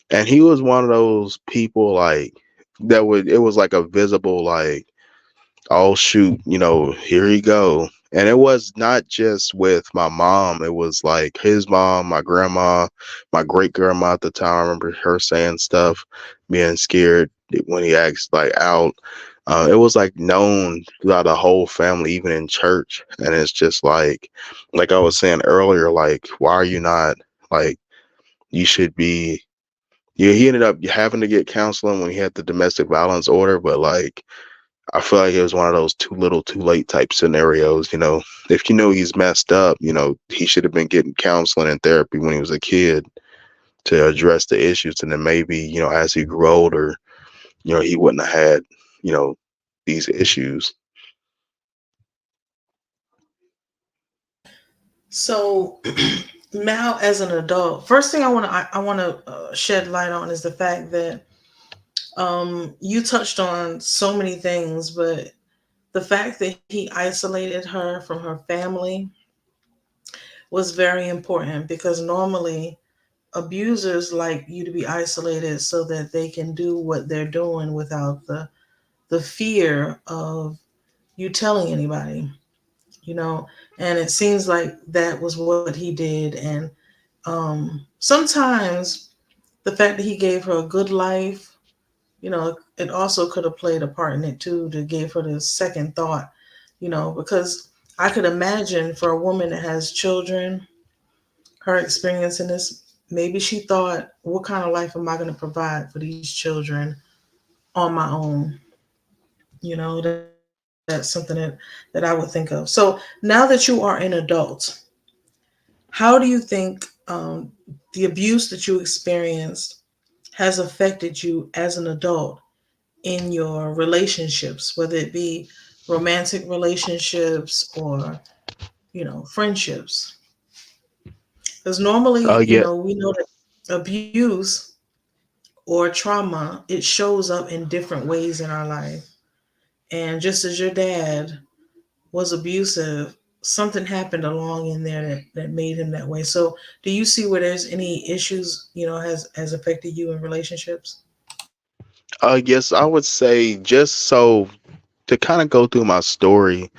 and he was one of those people like that would it was like a visible like, oh shoot, here you go. And it was not just with my mom, it was like his mom, my grandma, my great grandma at the time. I remember her saying stuff, being scared when he asked like out. It was like known throughout the whole family, even in church. And it's just like I was saying earlier, like, why are you not like, you should be, yeah, he ended up having to get counseling when he had the domestic violence order, but like, I feel like it was one of those too little, too late type scenarios. If he's messed up, he should have been getting counseling and therapy when he was a kid to address the issues. And then maybe, as he grew older, he wouldn't have had, you know, these issues. So Now, as an adult, first thing I want to shed light on is the fact that you touched on so many things, but the fact that he isolated her from her family was very important because normally abusers like you to be isolated so that they can do what they're doing without the fear of you telling anybody, you know. And it seems like that was what he did. And sometimes the fact that he gave her a good life, you know, it also could have played a part in it too, to give her the second thought, you know, because I could imagine for a woman that has children, her experience in this, maybe she thought, what kind of life am I going to provide for these children on my own? You know, that's something that I would think of. So now that you are an adult, how do you think the abuse that you experienced has affected you as an adult in your relationships, whether it be romantic relationships or, you know, friendships? Because normally, you Yeah. know, we know that abuse or trauma, it shows up in different ways in our life. And just as your dad was abusive, something happened along in there that made him that way. So do you see where there's any issues, you know, has affected you in relationships? Yes, I would say just so to kind of go through my story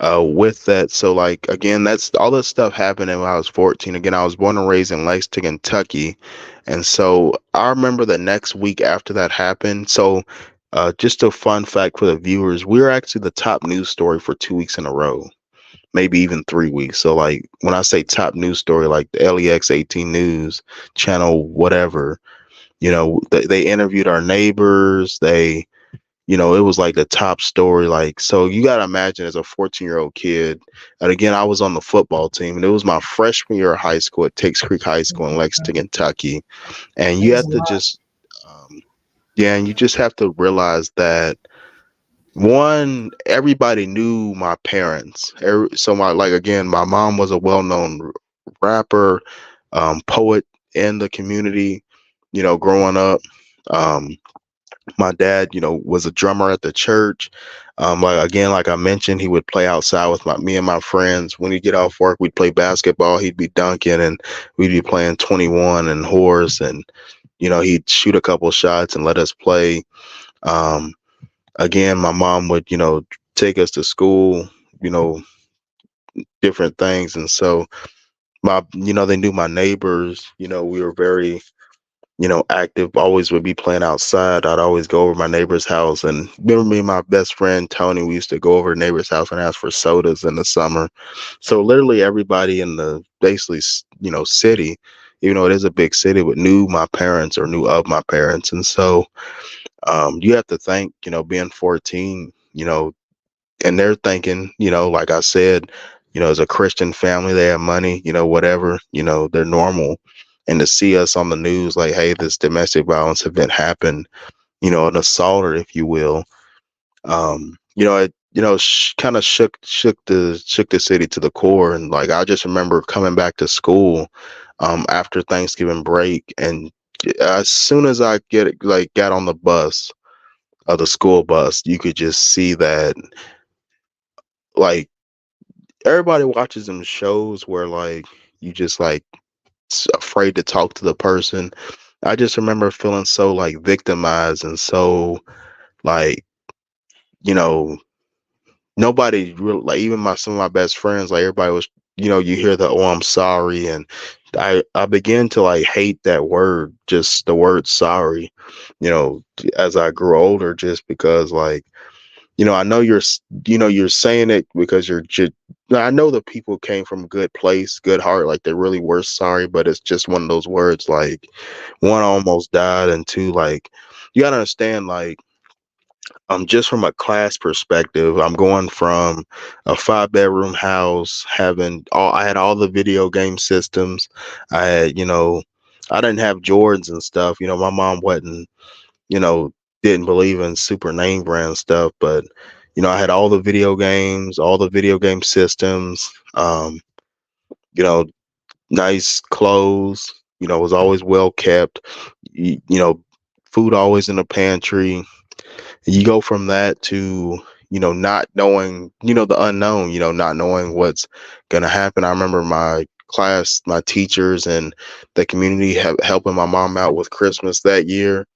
with that. So like again, that's all this stuff happened when I was 14. Again, I was born and raised in Lexington, Kentucky. And so I remember the next week after that happened. So just a fun fact for the viewers, we were actually the top news story for 2 weeks in a row, maybe even 3 weeks. So like when I say top news story, like the LEX 18 News channel, whatever, they interviewed our neighbors. It was like the top story. Like, so you got to imagine as a 14-year-old kid. And again, I was on the football team, and it was my freshman year of high school at Takes Creek High School in Lexington, Kentucky. And That you was have a to lot. just, yeah, and you just have to realize that one, everybody knew my parents. So like again, my mom was a well-known rapper, poet in the community. Growing up. Um, my dad, was a drummer at the church. Like again, like I mentioned, he would play outside with me and my friends. When we get off work, we'd play basketball. He'd be dunking, and we'd be playing 21 and horse, and he'd shoot a couple shots and let us play. Um, Again, my mom would, take us to school, you know, different things, and so they knew my neighbors. We were very active, always would be playing outside. I'd always go over my neighbor's house. And remember me and my best friend Tony, we used to go over to neighbor's house and ask for sodas in the summer. So literally everybody in the basically, city, even though it is a big city, would knew my parents or knew of my parents. And so you have to think, being 14, and they're thinking, like I said, as a Christian family, they have money, whatever, they're normal. And to see us on the news, like, hey, this domestic violence event happened, an assault, or if you will, it, kind of shook the city to the core. And like, I just remember coming back to school, after Thanksgiving break, and as soon as I got on the bus, the school bus, you could just see that, like, everybody watches them shows where like you just like afraid to talk to the person. I just remember feeling so like victimized and so like, you know, nobody really, like, even some of my best friends, like everybody was, you hear the, oh, I'm sorry. And I began to like hate that word, just the word sorry, as I grew older, just because like, I know you're saying it because you're just, I know the people came from a good place, good heart, like they really were sorry, but it's just one of those words, like, one, almost died, and two, like, you gotta understand, like, just from a class perspective, I'm going from a 5 bedroom house, I had all the video game systems. I had, I didn't have Jordans and stuff. My mom wasn't, you know, didn't believe in super name brand stuff, but I had all the video games, all the video game systems. You know, nice clothes, was always well kept. Food always in the pantry. You go from that to not knowing the unknown, not knowing what's going to happen. I remember my class, my teachers, and the community helping my mom out with Christmas that year.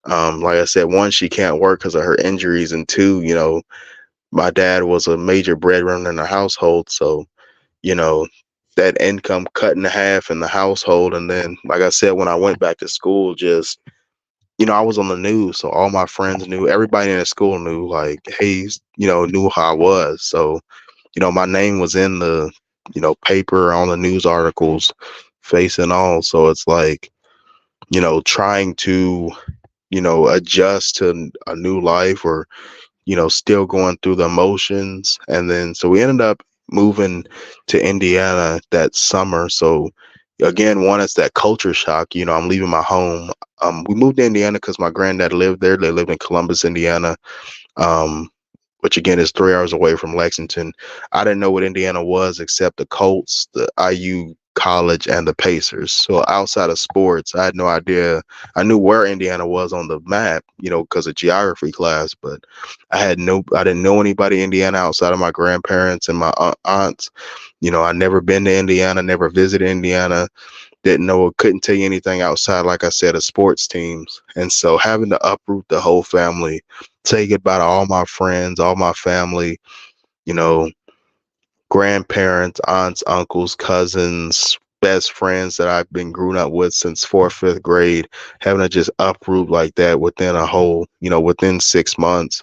Like I said, one, she can't work because of her injuries, and two, my dad was a major breadwinner in the household, so you know that income cut in half in the household. And then, like I said, when I went back to school, just I was on the news, so all my friends knew, everybody in the school knew, like, hey, knew how I was. So, my name was in the, paper, on the news articles, face and all. So it's like, trying to, adjust to a new life, or, still going through the emotions. And then, so we ended up moving to Indiana that summer. So, again, one, it's that culture shock. I'm leaving my home. We moved to Indiana because my granddad lived there. They lived in Columbus, Indiana, um, which again is 3 hours away from Lexington. I didn't know what Indiana was except the Colts, the IU College, and the Pacers. So outside of sports, I had no idea. I knew where Indiana was on the map, because of geography class, but I didn't know anybody in Indiana outside of my grandparents and my aunts. I never been to Indiana, never visited Indiana, didn't know, couldn't tell you anything outside, like I said, of sports teams. And so having to uproot the whole family, say goodbye to all my friends, all my family, you know, grandparents, aunts, uncles, cousins, best friends that I've been growing up with since fourth, fifth grade, having to just uproot like that within a whole, within 6 months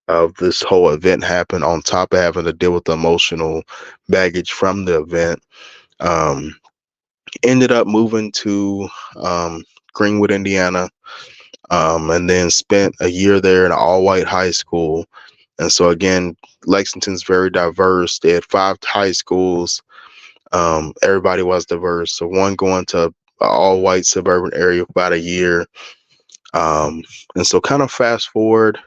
of this whole event happen, on top of having to deal with the emotional baggage from the event. Um, Ended up moving to Greenwood, Indiana, and then spent a year there in an all-white high school. And so again, Lexington's very diverse. They had 5 high schools. Everybody was diverse. So one, going to an all-white suburban area for about a year. And so kind of fast forward,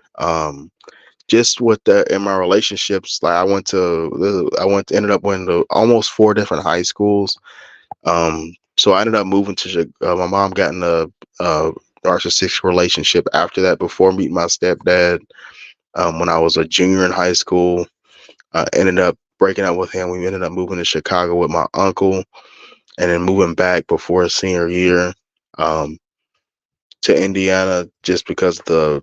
just with the in my relationships, like ended up going to almost 4 different high schools. So I ended up moving to my mom got in a narcissistic relationship after that, before meeting my stepdad. When I was a junior in high school, ended up breaking up with him. We ended up moving to Chicago with my uncle, and then moving back before senior year, um, to Indiana, just because the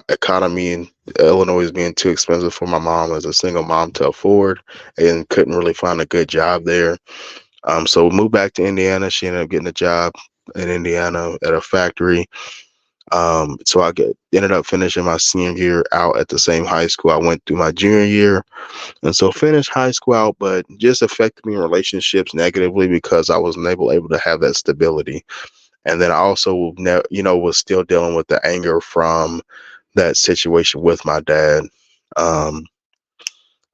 economy in Illinois is being too expensive for my mom as a single mom to afford, and couldn't really find a good job there. So we moved back to Indiana. She ended up getting a job in Indiana at a factory. So ended up finishing my senior year out at the same high school I went through my junior year. And so finished high school out, but just affected me in relationships negatively because I wasn't able to have that stability. And then I also, was still dealing with the anger from that situation with my dad. Um,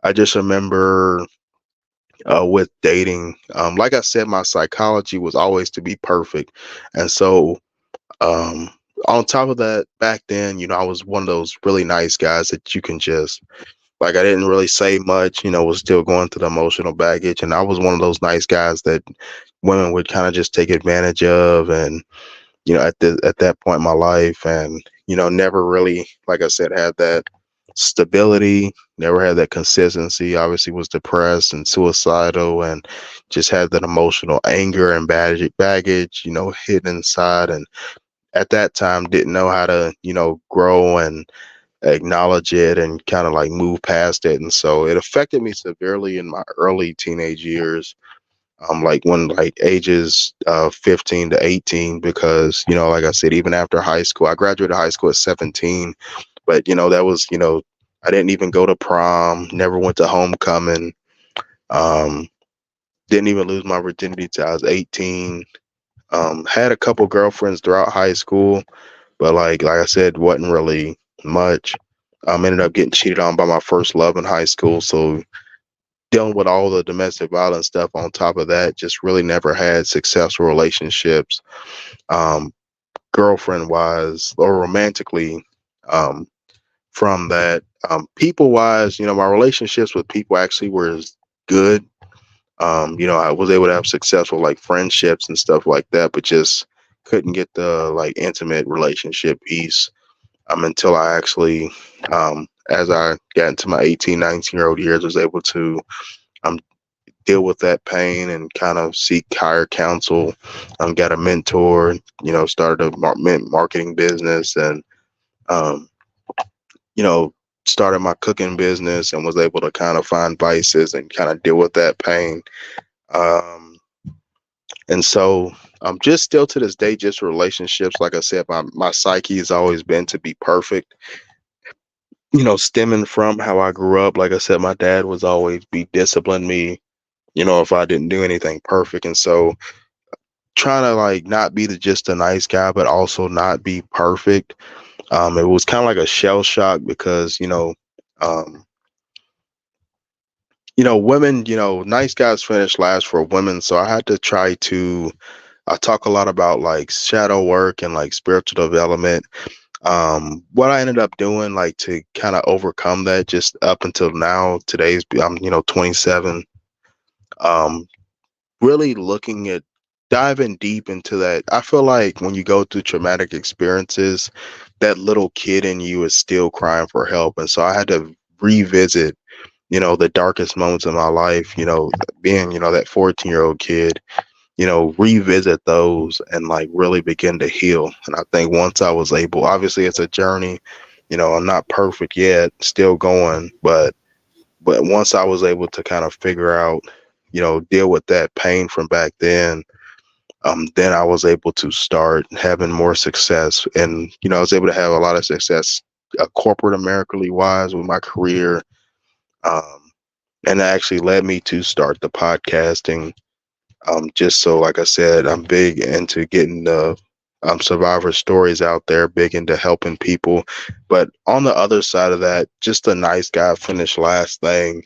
I just remember, with dating, like I said, my psychology was always to be perfect. And so, um, on top of that, back then, I was one of those really nice guys that you can just, like, I didn't really say much, was still going through the emotional baggage. And I was one of those nice guys that women would kind of just take advantage of. And, at that point in my life, and, never really, like I said, had that stability, never had that consistency, obviously was depressed and suicidal, and just had that emotional anger and baggage, hidden inside. And at that time, didn't know how to, grow and acknowledge it and kind of like move past it. And so it affected me severely in my early teenage years, like when, like, ages 15 to 18, because, like I said, even after high school, I graduated high school at 17, but, that was, I didn't even go to prom, never went to homecoming, um, didn't even lose my virginity till I was 18. Had a couple girlfriends throughout high school, but like I said, wasn't really much. Ended up getting cheated on by my first love in high school, so dealing with all the domestic violence stuff on top of that, just really never had successful relationships, um, girlfriend wise or romantically. Um, from that, people wise, my relationships with people actually were good. I was able to have successful like friendships and stuff like that, but just couldn't get the like intimate relationship piece until I actually, as I got into my 18, 19-year-old years, was able to um, deal with that pain and kind of seek higher counsel. Got a mentor, started a marketing business, and um, you know, started my cooking business and was able to kind of find vices and kind of deal with that pain. Um, and so just still to this day, just relationships. Like I said, my psyche has always been to be perfect. Stemming from how I grew up. Like I said, my dad was always be discipline me. If I didn't do anything perfect, and so trying to like not be just a nice guy, but also not be perfect. It was kind of like a shell shock because um, women, nice guys finish last for women. So I had to try to. I talk a lot about like shadow work and like spiritual development. What I ended up doing, like to kind of overcome that, just up until now, today's I'm 27. Um, really looking at diving deep into that. I feel like when you go through traumatic experiences, that little kid in you is still crying for help, and so I had to revisit the darkest moments of my life, being, that 14-year-old kid, revisit those and like really begin to heal. And I think once I was able, obviously it's a journey, I'm not perfect yet, still going, but once I was able to kind of figure out, deal with that pain from back then I was able to start having more success. And, I was able to have a lot of success, corporate Americally wise with my career. Um, and that actually led me to start the podcasting. Just so, like I said, I'm big into getting the survivor stories out there, big into helping people. But on the other side of that, just a nice guy finish last thing.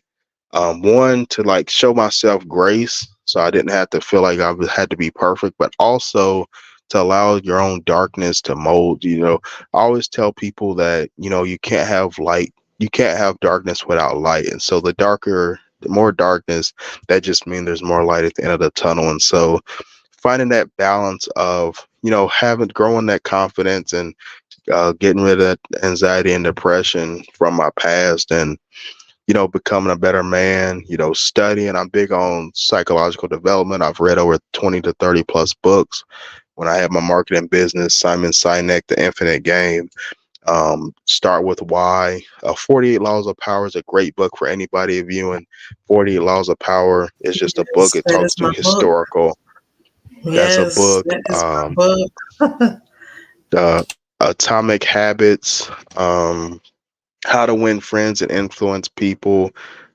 One, to like show myself grace so I didn't have to feel like had to be perfect, but also to allow your own darkness to mold. I always tell people that, you can't have light, you can't have darkness without light. And so the more darkness, that just means there's more light at the end of the tunnel. And so finding that balance of, having growing that confidence and getting rid of that anxiety and depression from my past, and becoming a better man, studying. I'm big on psychological development. I've read over 20 to 30 plus books. When I had my marketing business, Simon Sinek, The Infinite Game, Start with Why. 48 Laws of Power is a great book for anybody viewing. 48 Laws of Power is just a book. Yes, It that talks is to my book. historical. That's a Yes, book. that is my book. The Atomic Habits, How to Win Friends and Influence People.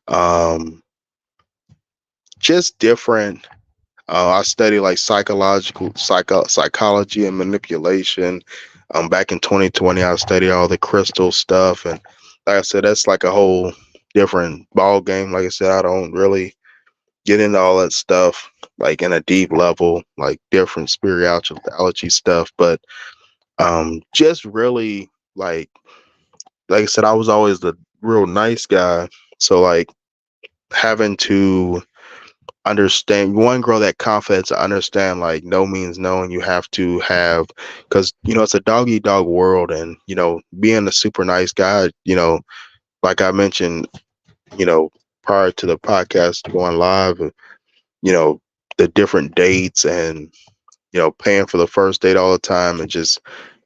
Um, just different. I study like psychology and manipulation. Back in 2020, I studied all the crystal stuff, and like I said, that's like a whole different ball game. Like I said, I don't really get into all that stuff like in a deep level, like different spirituality stuff. But just really like I said, I was always the real nice guy, so like having to understand, one, grow that confidence to understand like no means no, and you have to have, because it's a dog eat dog world. And being a super nice guy, like I mentioned, you know prior to the podcast going live, you know the different dates, and paying for the first date all the time, and just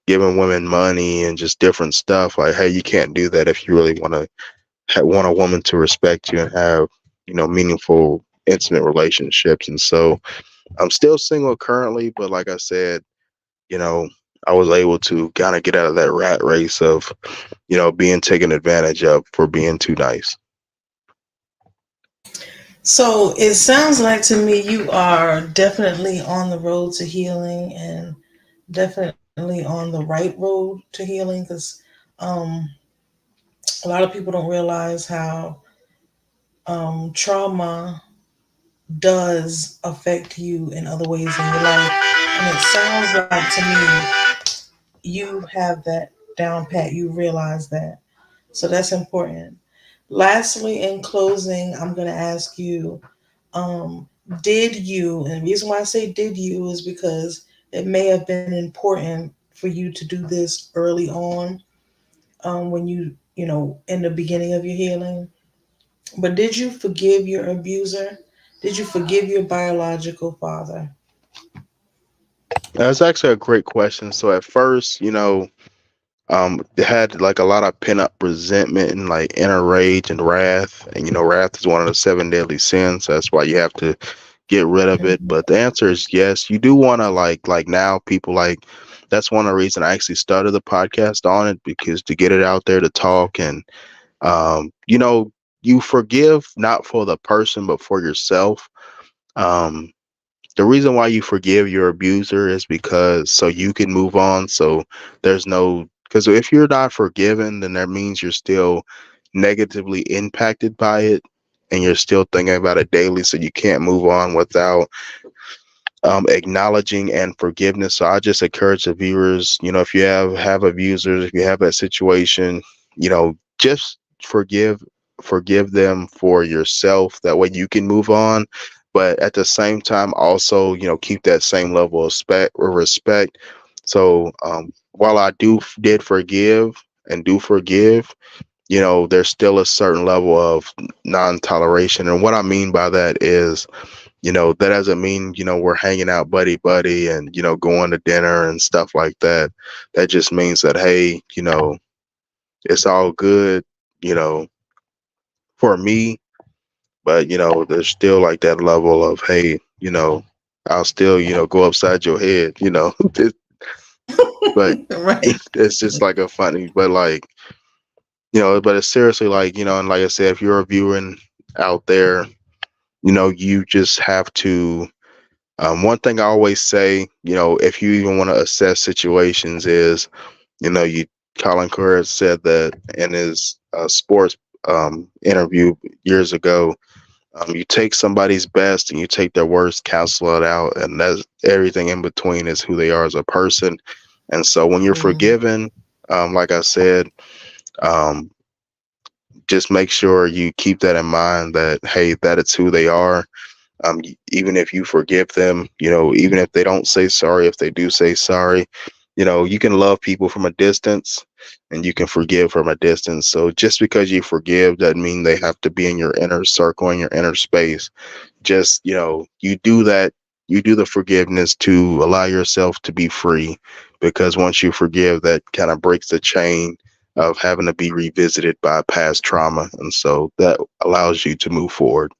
giving women money and just different stuff, like, hey, you can't do that if you really want a woman to respect you and have meaningful intimate relationships. And so I'm still single currently, but like I said, you know, I was able to kind of get out of that rat race of, being taken advantage of for being too nice. So it sounds like to me you are definitely on the road to healing and definitely on the right road to healing because um, a lot of people don't realize how trauma does affect you in other ways in your life. And it sounds like to me you have that down pat, you realize that. So that's important. Lastly, in closing, I'm going to ask you Um, did you, and the reason why I say did you is because it may have been important for you to do this early on, when in the beginning of your healing. But did you forgive your abuser? Did you forgive your biological father? That's actually a great question. So at first, it had like a lot of pent up resentment and like inner rage and wrath. And wrath is one of the seven deadly sins. So that's why you have to get rid of it. Mhm. But the answer is yes. You do want to like now people like that's one of the reasons I actually started the podcast on it, because to get it out there to talk. And you forgive not for the person but for yourself. Um, the reason why you forgive your abuser is because so you can move on. So there's no, because if you're not forgiven, then that means you're still negatively impacted by it, and you're still thinking about it daily. So you can't move on without acknowledging and forgiveness. So I just encourage the viewers, if you have abusers, if you have that situation, just forgive them for yourself. That way you can move on. But at the same time, also, keep that same level of respect. So while I did forgive and do forgive, there's still a certain level of non-toleration. And what I mean by that is, that doesn't mean, we're hanging out buddy buddy and, going to dinner and stuff like that. That just means that, hey, it's all good, you know, for me, but, there's still like that level of, hey, I'll still, go upside your head, but Right. it's just like a funny, but like, but it's seriously like, and like I said, if you're a viewing out there, you just have to. One thing I always say, if you even want to assess situations, is, you Colin Kerr said that in his sports interview years ago. You take somebody's best and you take their worst, cancel it out, and that's everything in between is who they are as a person. And so when you're Mhm. forgiven, like I said, um, just make sure you keep that in mind, that hey, that it's who they are. Even if you forgive them, even if they don't say sorry, if they do say sorry, you can love people from a distance and you can forgive from a distance. So just because you forgive doesn't mean they have to be in your inner circle, in your inner space. Just, you do that, you do the forgiveness to allow yourself to be free, because once you forgive, that kind of breaks the chain of having to be revisited by past trauma. And so that allows you to move forward.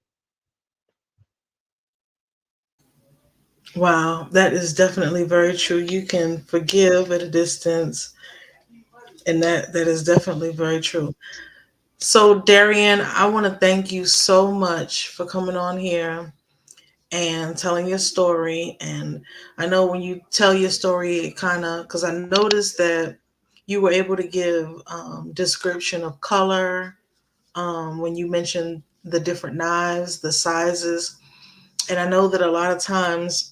Wow, that is definitely very true. You can forgive at a distance, and that is definitely very true. So, Darian, I want to thank you so much for coming on here and telling your story. And I know when you tell your story, it kind of, because I noticed that you were able to give description of color, when you mentioned the different knives, the sizes. And I know that a lot of times,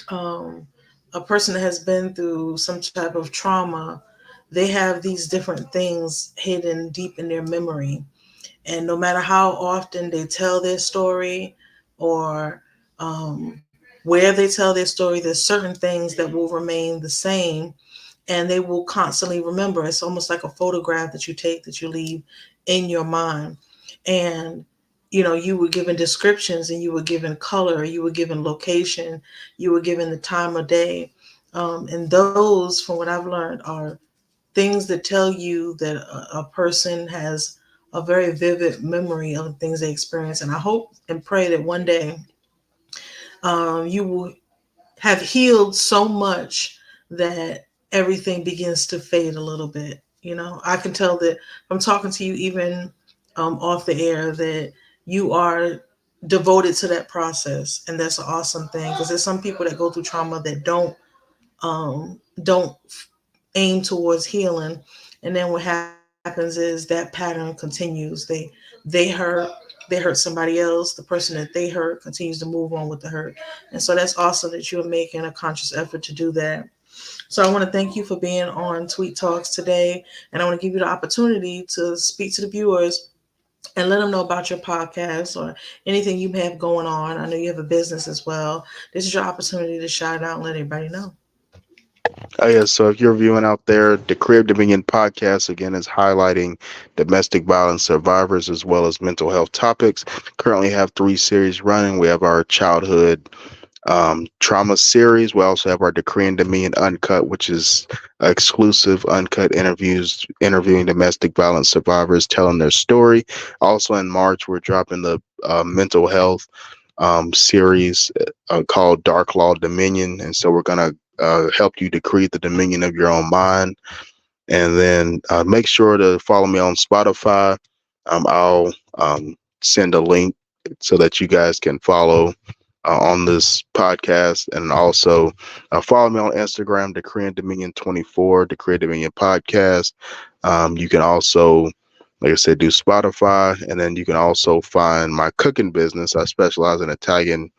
um, a person that has been through some type of trauma, they have these different things hidden deep in their memory. And no matter how often they tell their story, or where they tell their story, there's certain things that will remain the same, and they will constantly remember. It's almost like a photograph that you take, that you leave in your mind. And you were given descriptions, and you were given color, you were given location, you were given the time of day. And those, from what I've learned, are things that tell you that a person has a very vivid memory of the things they experience. And I hope and pray that one day, you will have healed so much that everything begins to fade a little bit. I can tell that from talking to you, even off the air, that you are devoted to that process, and that's an awesome thing. Because there's some people that go through trauma that don't aim towards healing, and then what happens is that pattern continues. They hurt, they hurt somebody else, the person that they hurt continues to move on with the hurt. And so that's awesome that you're making a conscious effort to do that. So I want to thank you for being on Tweet Talks today, and I want to give you the opportunity to speak to the viewers and let them know about your podcast or anything you have going on. I know you have a business as well. This is your opportunity to shout it out and let everybody know. Oh yeah, so if you're viewing out there, the Crib Dominion podcast again is highlighting domestic violence survivors as well as mental health topics. Currently have 3 series running. We have our childhood trauma series. We also have our Decree and Dominion Uncut, which is exclusive uncut interviews interviewing domestic violence survivors, telling their story. Also in March, we're dropping the mental health series called Dark Law Dominion, and so we're gonna help you decree the dominion of your own mind. And then make sure to follow me on Spotify. I'll send a link so that you guys can follow on this podcast, and also follow me on Instagram, Decree and Dominion 24, Decree and Dominion podcast. You can also, like I said, do Spotify, and then you can also find my cooking business. I specialize in Italian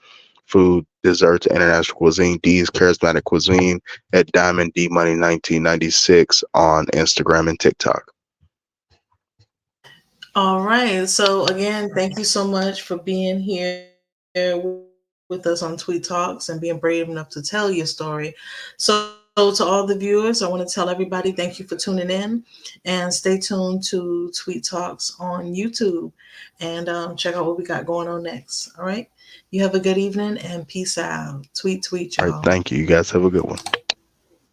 food, desserts, international cuisine, D's Charismatic Cuisine at Diamond D Money 1996 on Instagram and TikTok. All right. So again, thank you so much for being here with us on Tweet Talks and being brave enough to tell your story. So to all the viewers, I want to tell everybody thank you for tuning in, and stay tuned to Tweet Talks on YouTube, and check out what we got going on next. All right. You have a good evening and peace out. Tweet, All right, y'all. thank you. You guys have a good one.